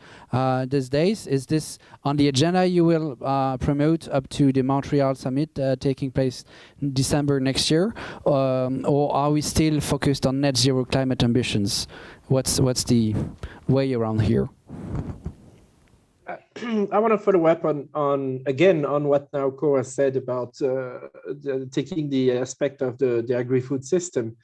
these days? Is this on the agenda you will promote up to the Montreal summit taking place in December next year? Or are we still focused on net zero climate ambitions? What's the way around here? I want to follow up on what Naoko has said about taking the aspect of the agri-food system.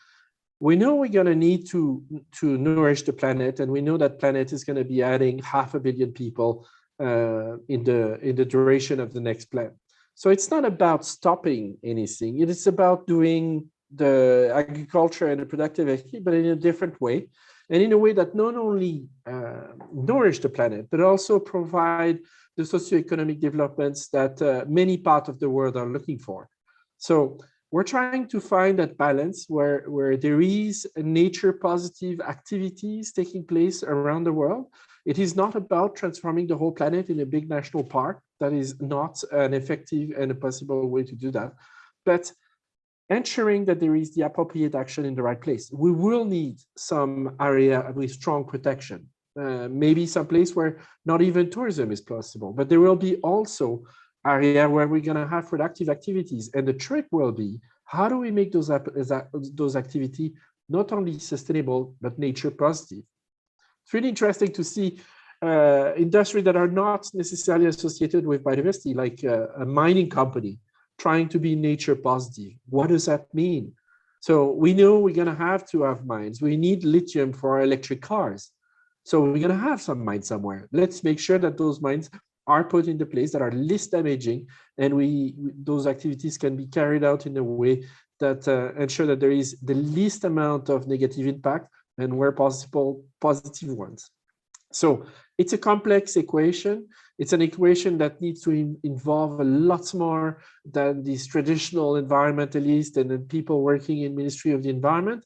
We know we're going to need to nourish the planet, and we know that planet is going to be adding 500 million people in the duration of the next plan. So it's not about stopping anything. It is about doing the agriculture and the productive activity, but in a different way, and in a way that not only nourish the planet, but also provide the socioeconomic developments that many parts of the world are looking for. So we're trying to find that balance where there is nature positive activities taking place around the world. It is not about transforming the whole planet in a big national park. That is not an effective and a possible way to do that. But ensuring that there is the appropriate action in the right place. We will need some area with strong protection, maybe some place where not even tourism is possible, but there will be also area where we're going to have productive activities. And the trick will be, how do we make those activities not only sustainable, but nature positive? It's really interesting to see industries that are not necessarily associated with biodiversity, like a mining company, trying to be nature positive. What does that mean? So we know we're going to have mines. We need lithium for our electric cars. So we're going to have some mines somewhere. Let's make sure that those mines are put in the place that are least damaging, and those activities can be carried out in a way that ensure that there is the least amount of negative impact, and where possible, positive ones. So it's a complex equation. It's an equation that needs to involve a lot more than these traditional environmentalists and then people working in Ministry of the Environment.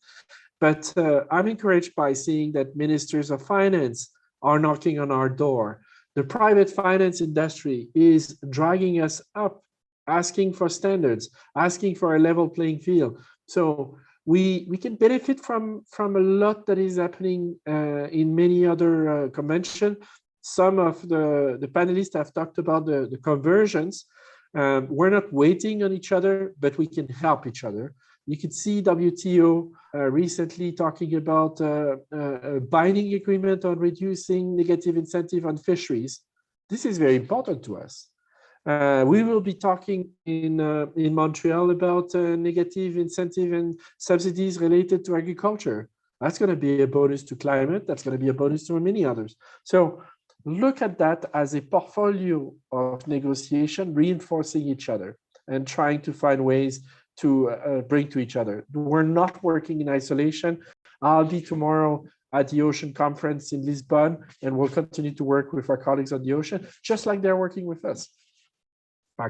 But I'm encouraged by seeing that ministers of finance are knocking on our door. The private finance industry is dragging us up, asking for standards, asking for a level playing field. So we can benefit from a lot that is happening in many other conventions. Some of the panelists have talked about the conversions. We're not waiting on each other, but we can help each other. You could see WTO recently talking about a binding agreement on reducing negative incentive on fisheries. This is very important to us. We will be talking in Montreal about negative incentive and subsidies related to agriculture. That's going to be a bonus to climate. That's going to be a bonus to many others. So look at that as a portfolio of negotiation, reinforcing each other and trying to find ways to bring to each other. We're not working in isolation. I'll be tomorrow at the Ocean Conference in Lisbon, and we'll continue to work with our colleagues on the ocean, just like they're working with us.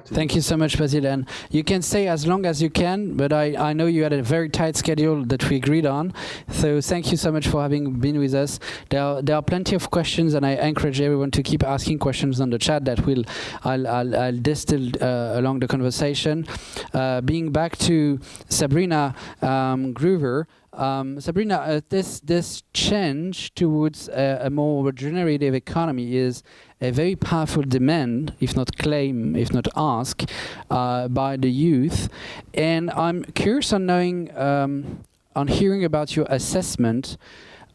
Thank you so much, Basile. And you can stay as long as you can, but I know you had a very tight schedule that we agreed on. So thank you so much for having been with us. There are plenty of questions, and I encourage everyone to keep asking questions on the chat that I'll distill along the conversation. Being back to Sabrina Groover, Sabrina, this change towards a more regenerative economy is a very powerful demand, if not claim, if not ask, by the youth. And I'm curious on knowing, on hearing about your assessment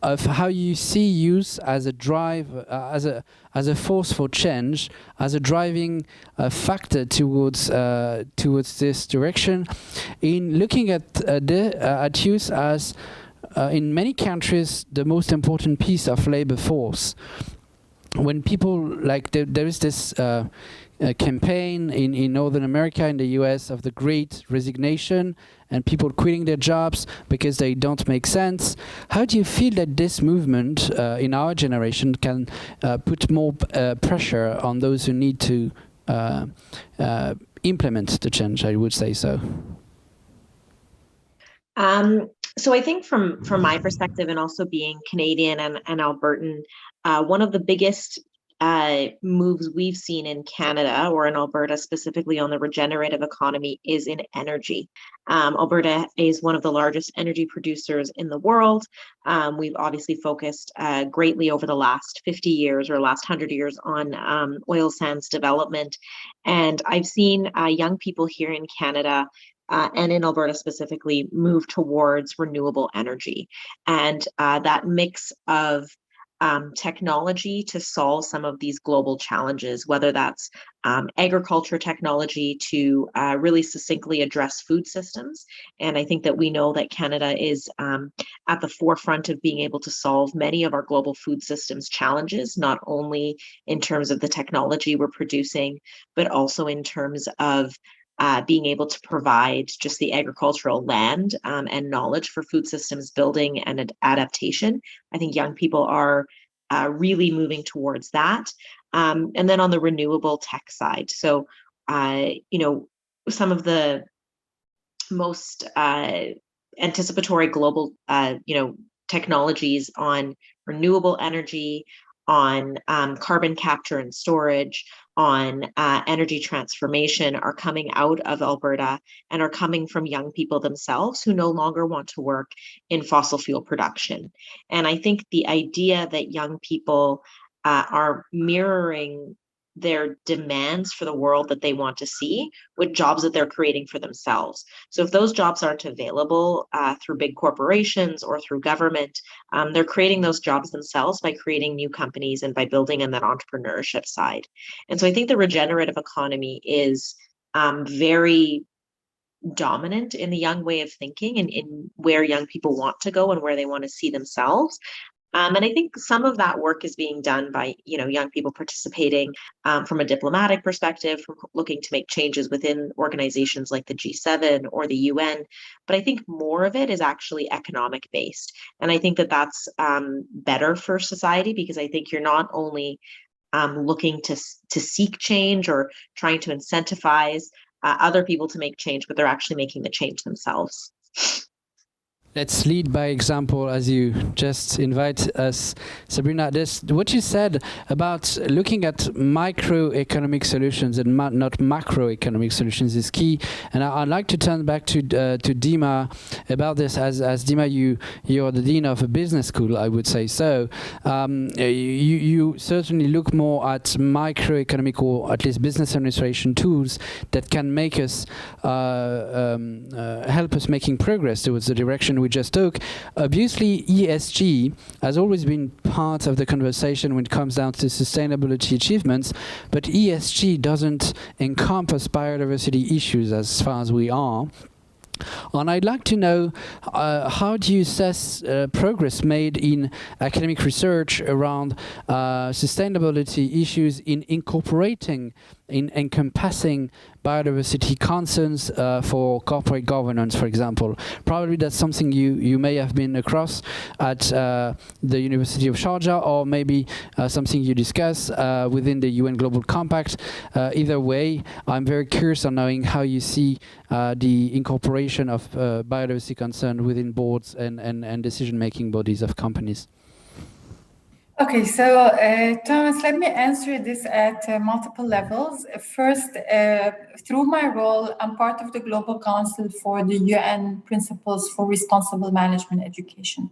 of how you see youth as a drive, as a force for change, as a driving factor towards this direction. In looking at youth as in many countries the most important piece of labor force. When people like there is this campaign in Northern America, in the US, of the Great Resignation, and people quitting their jobs because they don't make sense. How do you feel that this movement in our generation can put more pressure on those who need to implement the change, I would say so? So I think from my perspective, and also being Canadian and Albertan, one of the biggest moves we've seen in Canada, or in Alberta specifically, on the regenerative economy is in energy. Alberta is one of the largest energy producers in the world. We've obviously focused greatly over the last 50 years or last 100 years on oil sands development. And I've seen young people here in Canada and in Alberta specifically move towards renewable energy. And that mix of technology to solve some of these global challenges, whether that's agriculture technology to really succinctly address food systems. And I think that we know that Canada is at the forefront of being able to solve many of our global food systems challenges, not only in terms of the technology we're producing, but also in terms of being able to provide just the agricultural land and knowledge for food systems building and adaptation. I think young people are really moving towards that. And then on the renewable tech side, so some of the most anticipatory global technologies on renewable energy, on carbon capture and storage, on energy transformation are coming out of Alberta and are coming from young people themselves who no longer want to work in fossil fuel production. And I think the idea that young people are mirroring their demands for the world that they want to see with jobs that they're creating for themselves. So if those jobs aren't available through big corporations or through government, they're creating those jobs themselves by creating new companies and by building in that entrepreneurship side. And so I think the regenerative economy is very dominant in the young way of thinking and in where young people want to go and where they want to see themselves. And I think some of that work is being done by, young people participating from a diplomatic perspective, from looking to make changes within organizations like the G7 or the UN. But I think more of it is actually economic based. And I think that that's better for society, because I think you're not only looking to seek change or trying to incentivize other people to make change, but they're actually making the change themselves. Let's lead by example, as you just invite us, Sabrina. What you said about looking at microeconomic solutions and not macroeconomic solutions is key. And I'd like to turn back to Dima about this. As Dima, you're the dean of a business school, I would say. So you certainly look more at microeconomic, or at least business administration tools that can make us help us making progress towards the direction we just took. Obviously, ESG has always been part of the conversation when it comes down to sustainability achievements, but ESG doesn't encompass biodiversity issues as far as we are. And I'd like to know, how do you assess progress made in academic research around sustainability issues in incorporating, in encompassing biodiversity concerns for corporate governance, for example? Probably that's something you may have been across at the University of Sharjah, or maybe something you discuss within the UN Global Compact. Either way, I'm very curious on knowing how you see the incorporation of biodiversity concern within boards and decision-making bodies of companies. Okay, so Thomas, let me answer this at multiple levels. First, through my role, I'm part of the Global Council for the UN Principles for Responsible Management Education.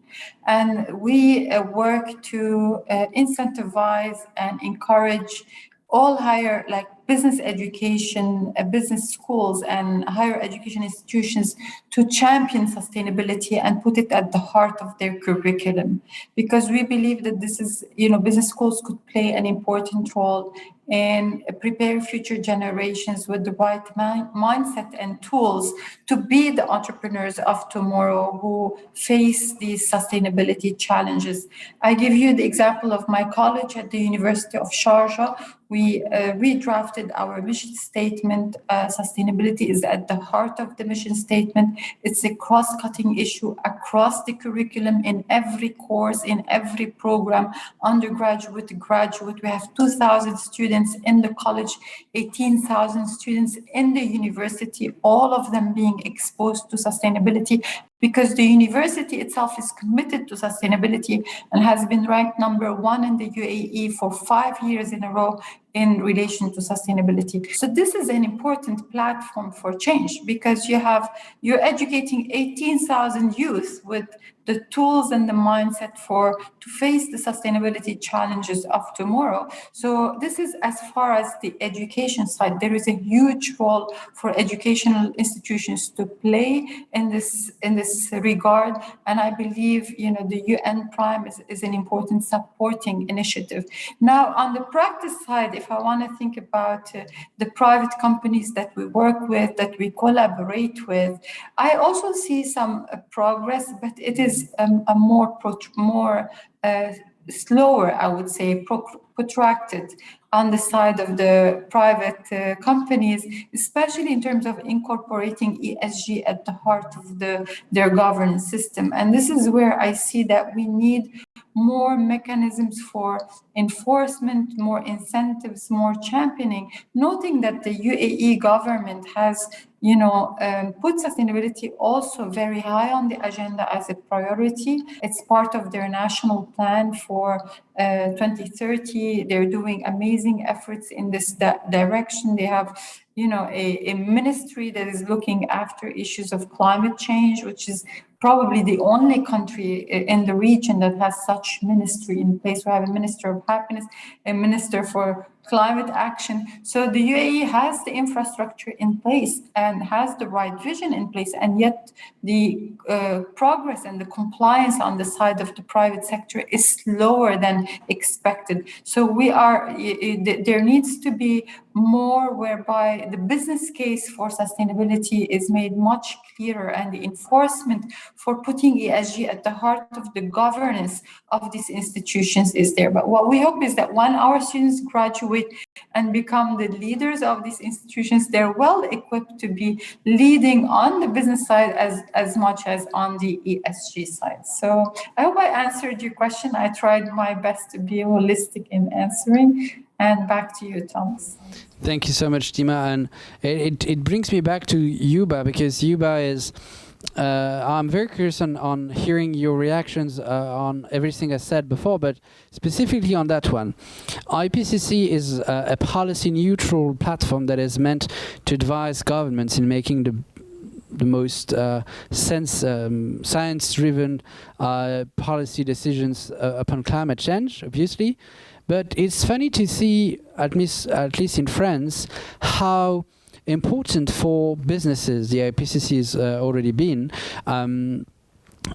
And we work to incentivize and encourage all higher, like business education, business schools and higher education institutions to champion sustainability and put it at the heart of their curriculum. Because we believe that this is, business schools could play an important role in prepare future generations with the right mindset and tools to be the entrepreneurs of tomorrow who face these sustainability challenges. I give you the example of my college at the University of Sharjah. We redrafted our mission statement. Sustainability is at the heart of the mission statement. It's a cross-cutting issue across the curriculum in every course, in every program, undergraduate, graduate. We have 2,000 students in the college, 18,000 students in the university, all of them being exposed to sustainability, because the university itself is committed to sustainability and has been ranked #1 in the UAE for 5 years in a row in relation to sustainability. So this is an important platform for change, because you're educating 18,000 youth with the tools and the mindset to face the sustainability challenges of tomorrow. So this is as far as the education side. There is a huge role for educational institutions to play in this regard, and I believe the UN Prime is an important supporting initiative. Now, on the practice side, if I want to think about the private companies that we work with, that we collaborate with, I also see some progress, but it is a more slower, I would say, protracted on the side of the private companies, especially in terms of incorporating ESG at the heart of their governance system. And this is where I see that we need more mechanisms for enforcement, more incentives, more championing, noting that the UAE government has put sustainability also very high on the agenda as a priority. It's part of their national plan for 2030. They're doing amazing efforts in this direction. They have a ministry that is looking after issues of climate change, which is probably the only country in the region that has such ministry in place. We have a Minister of Happiness, a Minister for Climate Action. So the UAE has the infrastructure in place and has the right vision in place, and yet the progress and the compliance on the side of the private sector is slower than expected. So there needs to be more whereby the business case for sustainability is made much clearer, and the enforcement for putting ESG at the heart of the governance of these institutions is there. But what we hope is that when our students graduate and become the leaders of these institutions, they're well equipped to be leading on the business side as much as on the ESG side. So I hope I answered your question. I tried my best to be holistic in answering. And back to you, Thomas. Thank you so much, Dima. And it brings me back to Youba, because Youba is, I'm very curious on hearing your reactions on everything I said before, but specifically on that one. IPCC is a policy-neutral platform that is meant to advise governments in making the most science-driven policy decisions upon climate change, obviously. But it's funny to see, at least in France, how important for businesses the IPCC has already been.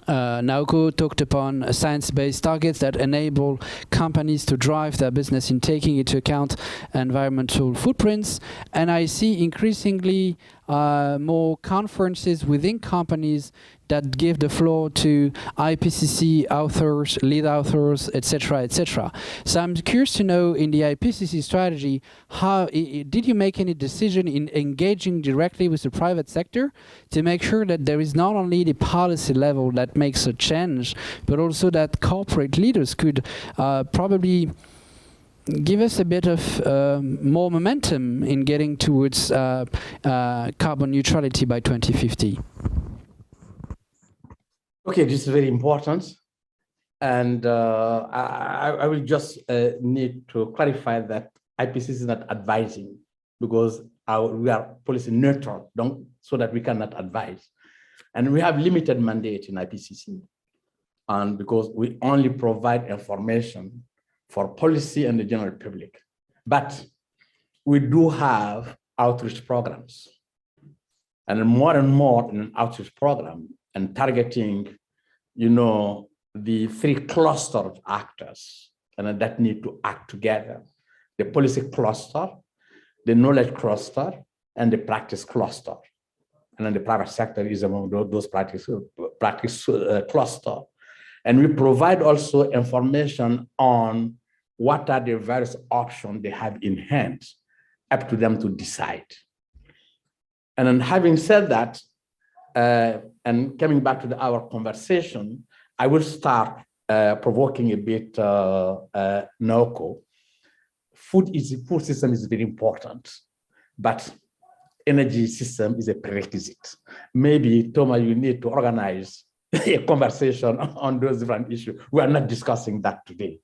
Naoko talked upon science-based targets that enable companies to drive their business in taking into account environmental footprints, and I see increasingly more conferences within companies that give the floor to IPCC authors, lead authors, etc., etc. So I'm curious to know, in the IPCC strategy, how did you make any decision in engaging directly with the private sector to make sure that there is not only the policy level that makes a change, but also that corporate leaders could probably give us a bit of more momentum in getting towards carbon neutrality by 2050? Okay, this is very important. And I will just need to clarify that IPCC is not advising, because we are policy neutral, so that we cannot advise. And we have limited mandate in IPCC, and because we only provide information for policy and the general public. But we do have outreach programs, and more in an outreach program and targeting, the 3 cluster of actors, and that need to act together: the policy cluster, the knowledge cluster, and the practice cluster. And then the private sector is among those practice cluster. And we provide also information on what are the various options they have in hand, up to them to decide. And then having said that, and coming back to our conversation, I will start provoking a bit Naoko. Food system is very important, but energy system is a prerequisite. Maybe, Thomas, you need to organize a conversation on those different issues. We are not discussing that today.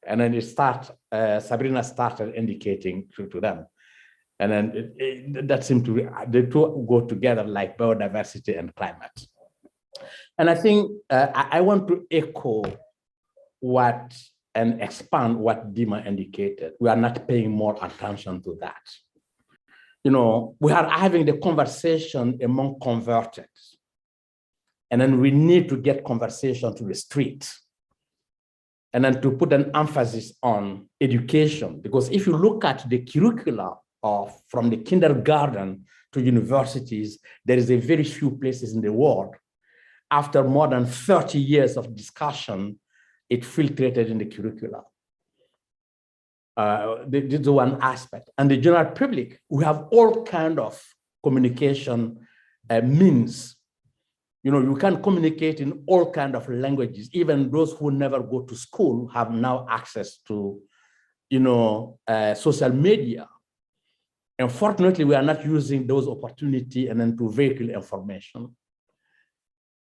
And then Sabrina started indicating to them. And then that seemed to be, the two go together like biodiversity and climate. And I think I want to echo and expand what Dima indicated. We are not paying more attention to that. We are having the conversation among converted. And then we need to get conversation to the street. And then to put an emphasis on education, because if you look at the curricula from the kindergarten to universities, there is a very few places in the world, after more than 30 years of discussion, it filtrated in the curricula. This is one aspect. And the general public, we have all kinds of communication means. You can communicate in all kinds of languages. Even those who never go to school have now access to, social media. Unfortunately, we are not using those opportunities and then to vehicle information.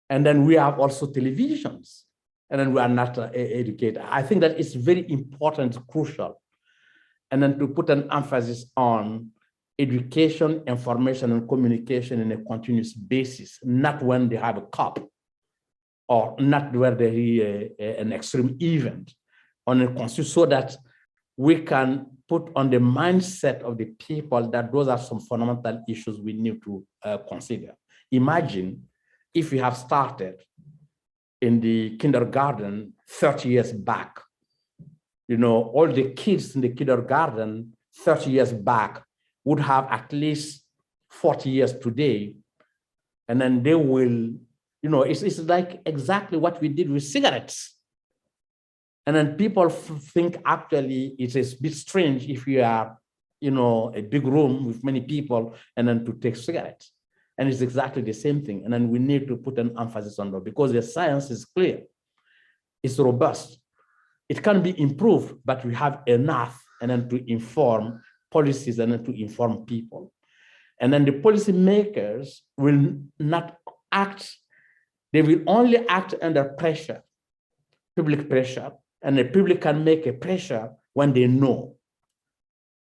And then we have also televisions, and then we are not educated. I think that it's very important, crucial. And then to put an emphasis on education, information, and communication in a continuous basis, not when they have a cup, or not where there is an extreme event, on a conscious, so that we can put on the mindset of the people that those are some fundamental issues we need to consider. Imagine if we have started in the kindergarten 30 years back, all the kids in the kindergarten 30 years back would have at least 40 years today. And then they will, it's like exactly what we did with cigarettes. And then people think actually it's a bit strange if you are, a big room with many people and then to take cigarettes. And it's exactly the same thing. And then we need to put an emphasis on that because the science is clear. It's robust. It can be improved, but we have enough and then to inform policies and then to inform people. And then the policy makers will not act. They will only act under pressure, public pressure. And the public can make a pressure when they know.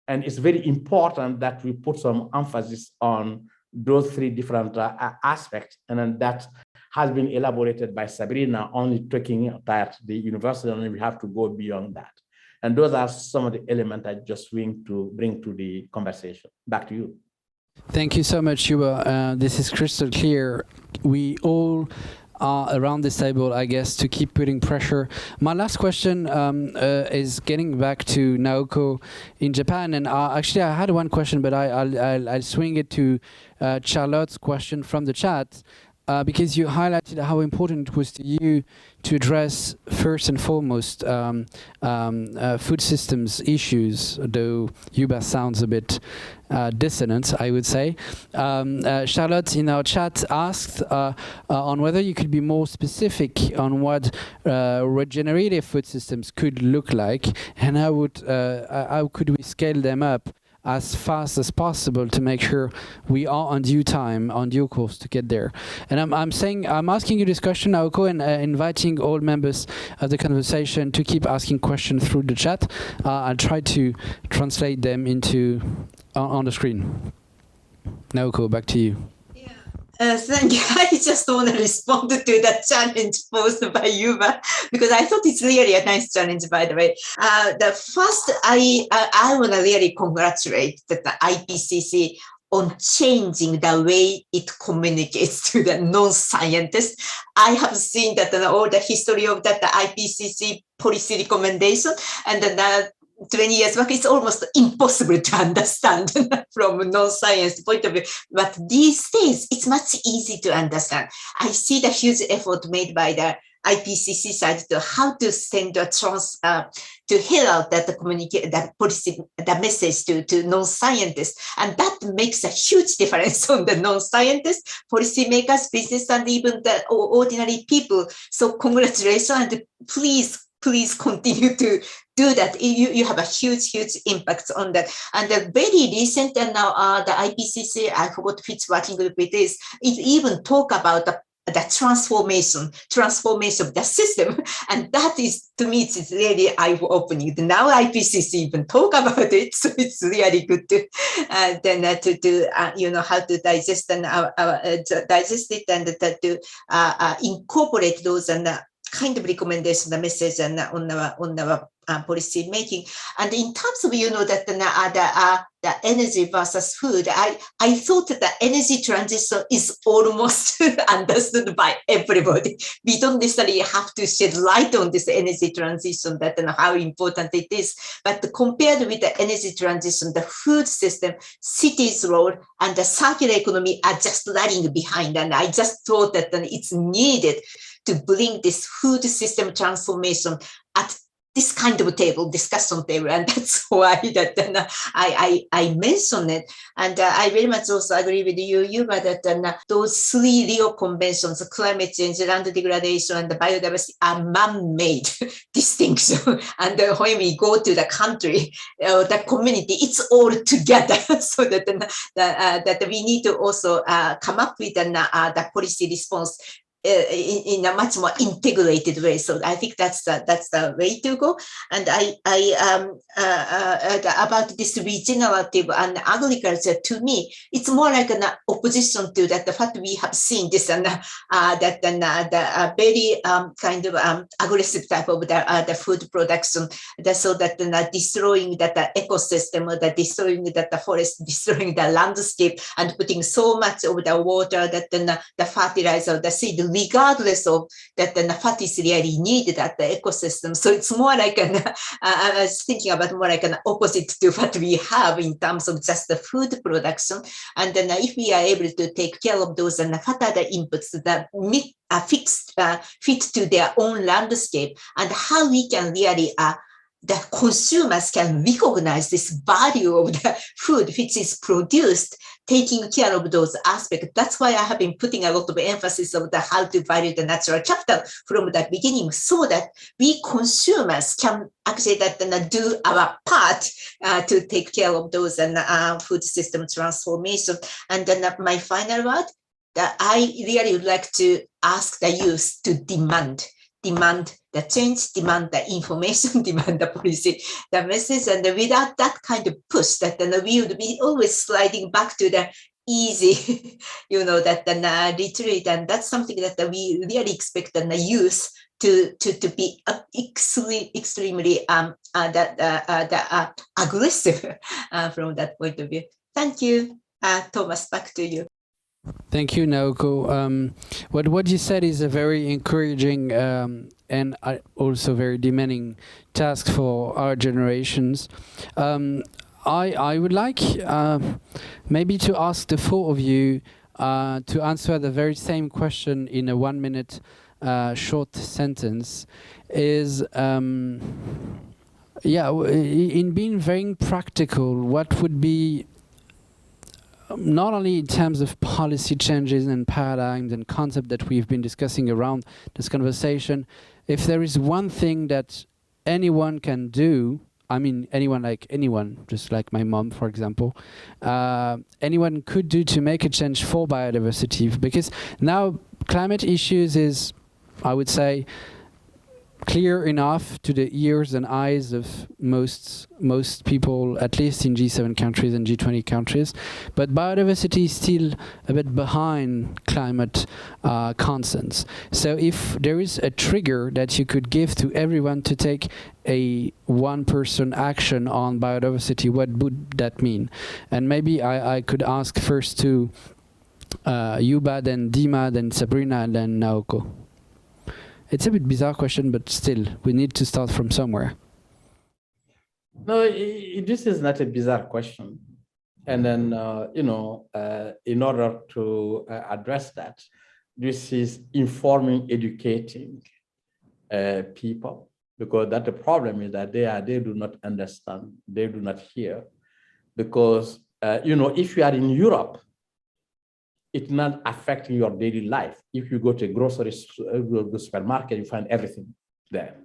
And it's very important that we put some emphasis on those 3 different aspects. And then that has been elaborated by Sabrina, only talking about the university, and we have to go beyond that. And those are some of the elements I just want to bring to the conversation. Back to you. Thank you so much, Youba. This is crystal clear. We all are around this table, I guess, to keep putting pressure. My last question is getting back to Naoko in Japan. And actually, I had one question, but I'll swing it to Charlotte's question from the chat. Because you highlighted how important it was to you to address first and foremost food systems issues, though Youba sounds a bit dissonant, I would say. Charlotte in our chat asked on whether you could be more specific on what regenerative food systems could look like and how could we scale them up as fast as possible to make sure we are on due time, on due course to get there. And I'm asking you this question, Naoko, and inviting all members of the conversation to keep asking questions through the chat. I'll try to translate them into on the screen. Naoko, back to you. Thank you. I just want to respond to that challenge posed by Youba, because I thought it's really a nice challenge, by the way. The first, I want to really congratulate the IPCC on changing the way it communicates to the non-scientists. I have seen that all the history of that the IPCC policy recommendation, and then 20 years back, it's almost impossible to understand from non-science point of view. But these days, it's much easier to understand. I see the huge effort made by the IPCC side to how to send a to herald that that policy, the message to non-scientists, and that makes a huge difference on the non-scientists, policymakers, business, and even the ordinary people. So congratulations, and please continue to do that. You have a huge impact on that. And the very recent, and now the IPCC, I forgot which working group it is, it even talk about the transformation of the system. And that is, to me, it's really eye-opening. Now IPCC even talk about it, so it's really good to how to digest and digest it, and to incorporate those and kind of recommendation, the message, and on our policy making. And in terms of the energy versus food, I thought that the energy transition is almost understood by everybody. We don't necessarily have to shed light on this energy transition, that and how important it is. But compared with the energy transition, the food system, cities' role, and the circular economy are just lagging behind. And I just thought that it's needed to bring this food system transformation at this kind of discussion table, and that's why that I mentioned it. And I very much also agree with you, Youba, that those three Rio conventions, climate change, land degradation, and the biodiversity, are man-made distinction. And when we go to the country, the community, it's all together. So that we need to also come up with the policy response in a much more integrated way. So I think that's the way to go. And about this regenerative and agriculture, to me, it's more like an opposition to that. What we have seen this and the very kind of aggressive type of the food production, so that destroying that ecosystem, destroying the forest, destroying the landscape, and putting so much of the water, the fertilizer, the seed, regardless of that what is really needed at the ecosystem. So it's more like I was thinking about more like an opposite to what we have in terms of just the food production. And then if we are able to take care of those, and what are the inputs that fit to their own landscape, and how we can really the consumers can recognize this value of the food which is produced, taking care of those aspects. That's why I have been putting a lot of emphasis on how to value the natural capital from the beginning, so that we consumers can actually do our part to take care of those food system transformation. And then my final word, that I really would like to ask the youth to demand the change, demand the information, demand the policy, the message, and without that kind of push, that we would be always sliding back to the easy, retreat, and that's something that we really expect the youth to be extremely aggressive from that point of view. Thank you, Thomas. Back to you. Thank you, Naoko. What you said is a very encouraging and also very demanding task for our generations. I would like maybe to ask the four of you to answer the very same question in a 1 minute short sentence. Is in being very practical, what would be, not only in terms of policy changes and paradigms and concepts that we've been discussing around this conversation, if there is one thing that anyone can do I mean anyone, just like my mom, for example, anyone could do to make a change for biodiversity? Because now climate issues is, I would say, clear enough to the ears and eyes of most people, at least in G7 countries and G20 countries. But biodiversity is still a bit behind climate concerns. So if there is a trigger that you could give to everyone to take a one-person action on biodiversity, what would that mean? And maybe I could ask first to Youba, then Dima, then Sabrina, and then Naoko. It's a bit bizarre question, but still, we need to start from somewhere. No, this is not a bizarre question. And then, in order to address that, this is informing, educating people, because that the problem is that they do not understand, they do not hear. Because, if you are in Europe, it's not affecting your daily life. If you go to a grocery supermarket, you find everything there.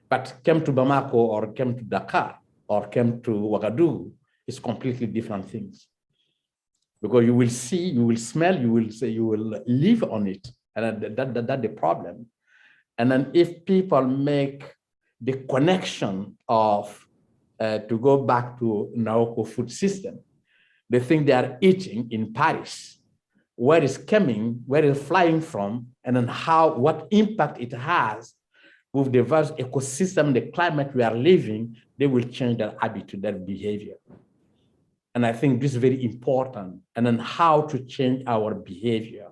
But come to Bamako or come to Dakar or come to Ouagadougou, it's completely different things. Because you will see, you will smell, you will live on it. And that's the problem. And then if people make the connection of, to go back to Naoko food system, they think they are eating in Paris, where it's coming, where it's flying from, and then what impact it has with the vast ecosystem, the climate we are living, they will change their attitude, their behavior. And I think this is very important. And then how to change our behavior.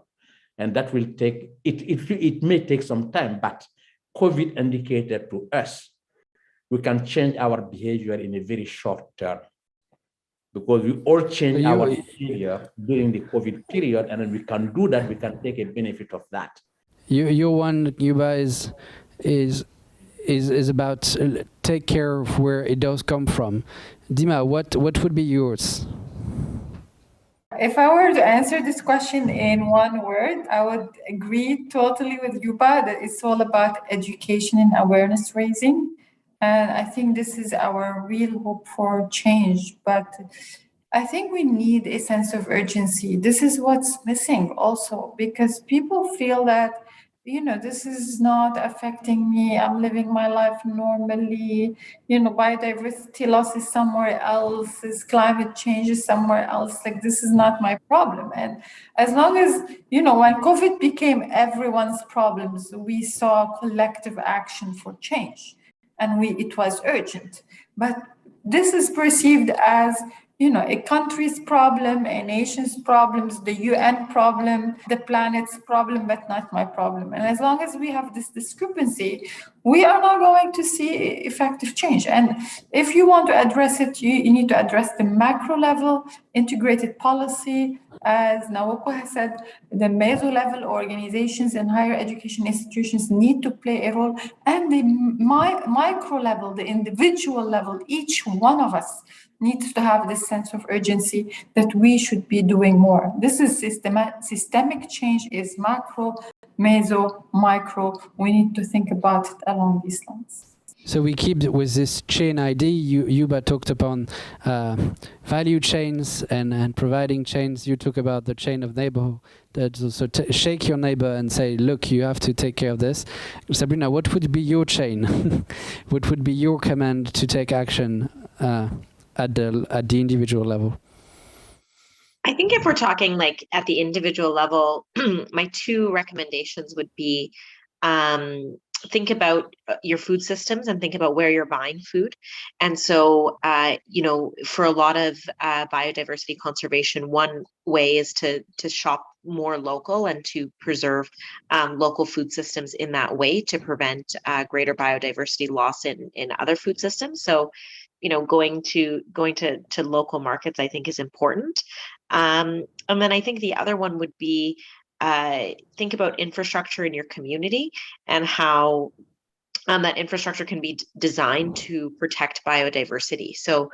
And that will take, it may take some time, but COVID indicated to us, we can change our behavior in a very short term. Because we all change our behavior during the COVID period, and then we can do that, we can take a benefit of that. Your one, Youba, is about take care of where it does come from. Dima, what would be yours? If I were to answer this question in one word, I would agree totally with Youba that it's all about education and awareness raising. And I think this is our real hope for change. But I think we need a sense of urgency. This is what's missing also, because people feel that, this is not affecting me. I'm living my life normally. Biodiversity loss is somewhere else. Climate change is somewhere else. Like, this is not my problem. And as long as, when COVID became everyone's problems, we saw collective action for change. And it was urgent. But this is perceived as, a country's problem, a nation's problems, the UN problem, the planet's problem, but not my problem. And as long as we have this discrepancy, we are not going to see effective change. And if you want to address it, you need to address the macro level, integrated policy. As Naoko has said, the meso level organizations and higher education institutions need to play a role, and the micro level, the individual level, each one of us needs to have this sense of urgency that we should be doing more. This is systemic change is macro, meso, micro. We need to think about it along these lines. So we keep with this chain idea. Youba talked upon value chains and providing chains. You talk about the chain of neighborhood. That's also shake your neighbor and say, look, you have to take care of this. Sabrina, what would be your chain? What would be your command to take action at the individual level? I think if we're talking like at the individual level, my two recommendations would be think about your food systems and think about where you're buying food. And so, for a lot of biodiversity conservation, one way is to shop more local and to preserve local food systems in that way to prevent greater biodiversity loss in other food systems. So, going to local markets, I think, is important. And then I think the other one would be think about infrastructure in your community and how that infrastructure can be designed to protect biodiversity. So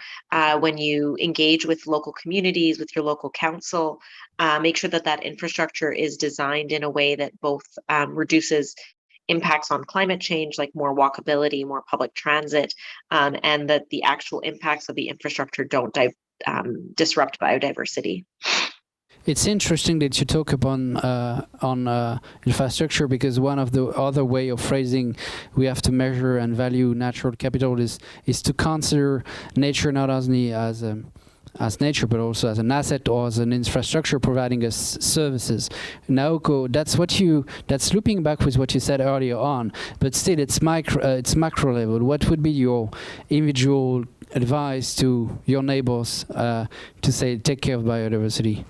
when you engage with local communities, with your local council, make sure that infrastructure is designed in a way that both reduces impacts on climate change, like more walkability, more public transit, and that the actual impacts of the infrastructure don't disrupt biodiversity. It's interesting that you talk upon on infrastructure, because one of the other way of phrasing we have to measure and value natural capital is to consider nature not only as nature, but also as an asset or as an infrastructure providing us services. Naoko, that's looping back with what you said earlier on, but still it's macro level. What would be your individual advice to your neighbors to say take care of biodiversity?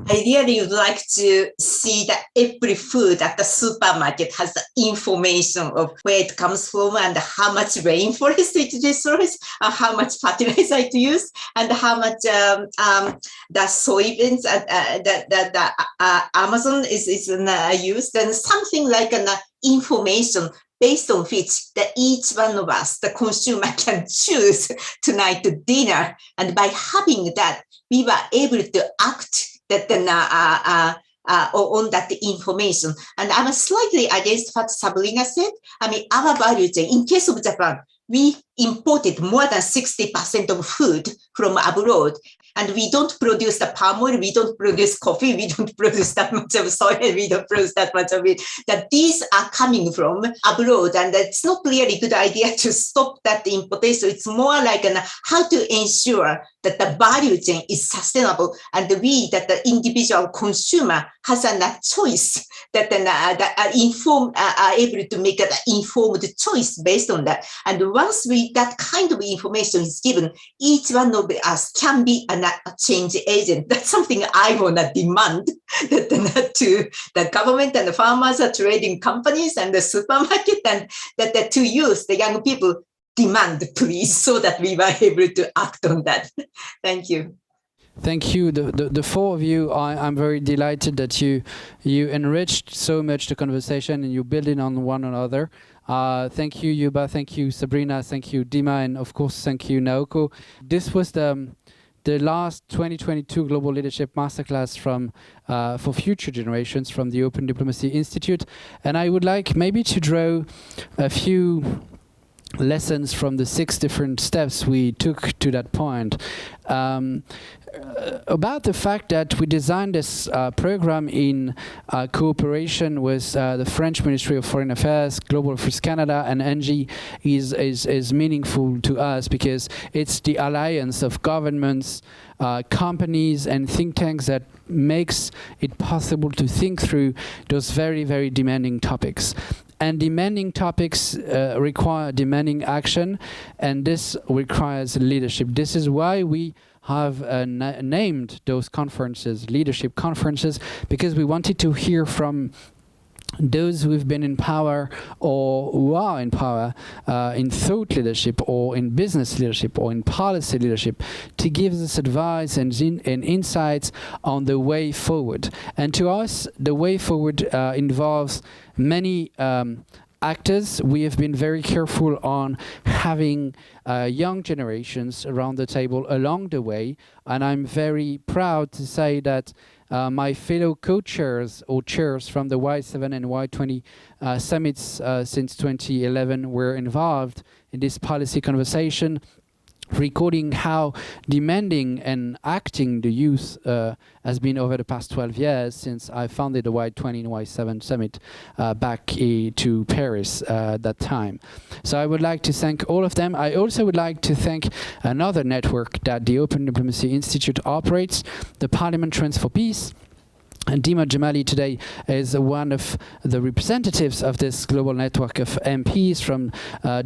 Ideally, you'd like to see that every food at the supermarket has the information of where it comes from and how much rainforest it destroys, how much fertilizer it uses, and how much the soybeans the Amazon is used, and something like an information based on which that each one of us, the consumer, can choose tonight dinner. And by having that, we were able to act on that information. And I'm slightly against what Sabrina said. I mean, our value chain, in case of Japan, we imported more than 60% of food from abroad. And we don't produce the palm oil, we don't produce coffee, we don't produce that much of soy, we don't produce that much of it. That these are coming from abroad, and it's not really a good idea to stop that importation. It's more like how to ensure that the value chain is sustainable, and we, that the individual consumer, has a choice that are able to make an informed choice based on that. And once that kind of information is given, each one of us can be a change agent. That's something I want to demand that to the government and the farmers, are trading companies and the supermarket, and that to use the young people demand, please, so that we were able to act on that. Thank you. Thank you, the four of you. I'm very delighted that you enriched so much the conversation and you building on one another. Thank you, Youba. Thank you, Sabrina. Thank you, Dima, and of course, thank you, Naoko. This was the last 2022 Global Leadership Masterclass from for future generations from the Open Diplomacy Institute, and I would like maybe to draw a few lessons from the 6 different steps we took to that point. About the fact that we designed this program in cooperation with the French Ministry of Foreign Affairs, Global Affairs Canada, and NG is meaningful to us because it's the alliance of governments, companies, and think tanks that makes it possible to think through those very, very demanding topics. And demanding topics require demanding action, and this requires leadership. This is why we have named those conferences leadership conferences, because we wanted to hear from those who've been in power or who are in power in thought leadership or in business leadership or in policy leadership to give us advice and insights on the way forward. And to us, the way forward involves many actors. We have been very careful on having young generations around the table along the way, and I'm very proud to say that my fellow co-chairs or chairs from the Y7 and Y20 summits since 2011 were involved in this policy conversation, recording how demanding and acting the youth has been over the past 12 years since I founded the Y20 and Y7 summit back to Paris that time. So I would like to thank all of them. I also would like to thank another network that the Open Diplomacy Institute operates, the Parliamentarians for Peace. And Dima JAMALI today is one of the representatives of this global network of MPs from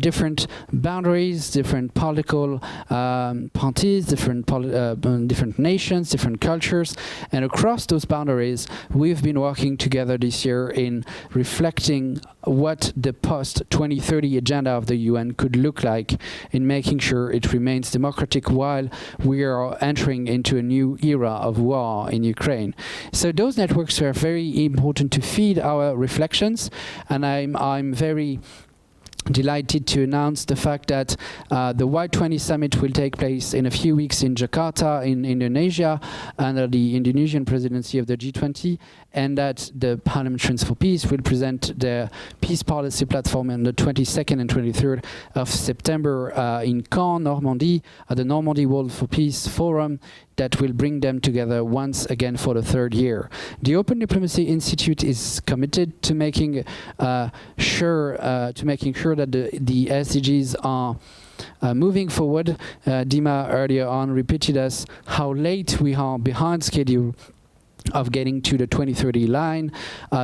different boundaries, different political parties, different nations, different cultures. And across those boundaries, we've been working together this year in reflecting what the post-2030 agenda of the UN could look like in making sure it remains democratic while we are entering into a new era of war in Ukraine. So those networks are very important to feed our reflections, and I'm very delighted to announce the fact that the Y20 summit will take place in a few weeks in Jakarta, in Indonesia, under the Indonesian presidency of the G20, and that the Parliamentarians for Peace will present their peace policy platform on the 22nd and 23rd of September in Caen, Normandy, at the Normandy World for Peace Forum, that will bring them together once again for the third year. The Open Diplomacy Institute is committed to making sure that the SDGs are moving forward. Dima earlier on repeated us how late we are behind schedule of getting to the 2030 line.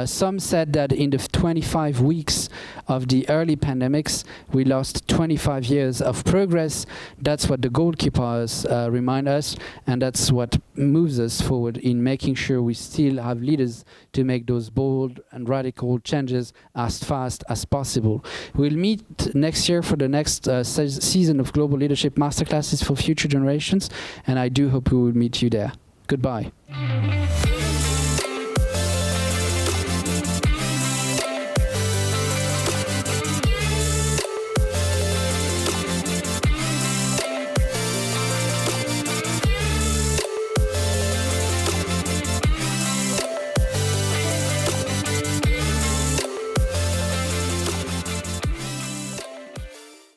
Some said that in the 25 weeks of the early pandemics, we lost 25 years of progress. That's what the goalkeepers remind us, and that's what moves us forward in making sure we still have leaders to make those bold and radical changes as fast as possible. We'll meet next year for the next season of Global Leadership Masterclasses for Future Generations, and I do hope we will meet you there. Goodbye.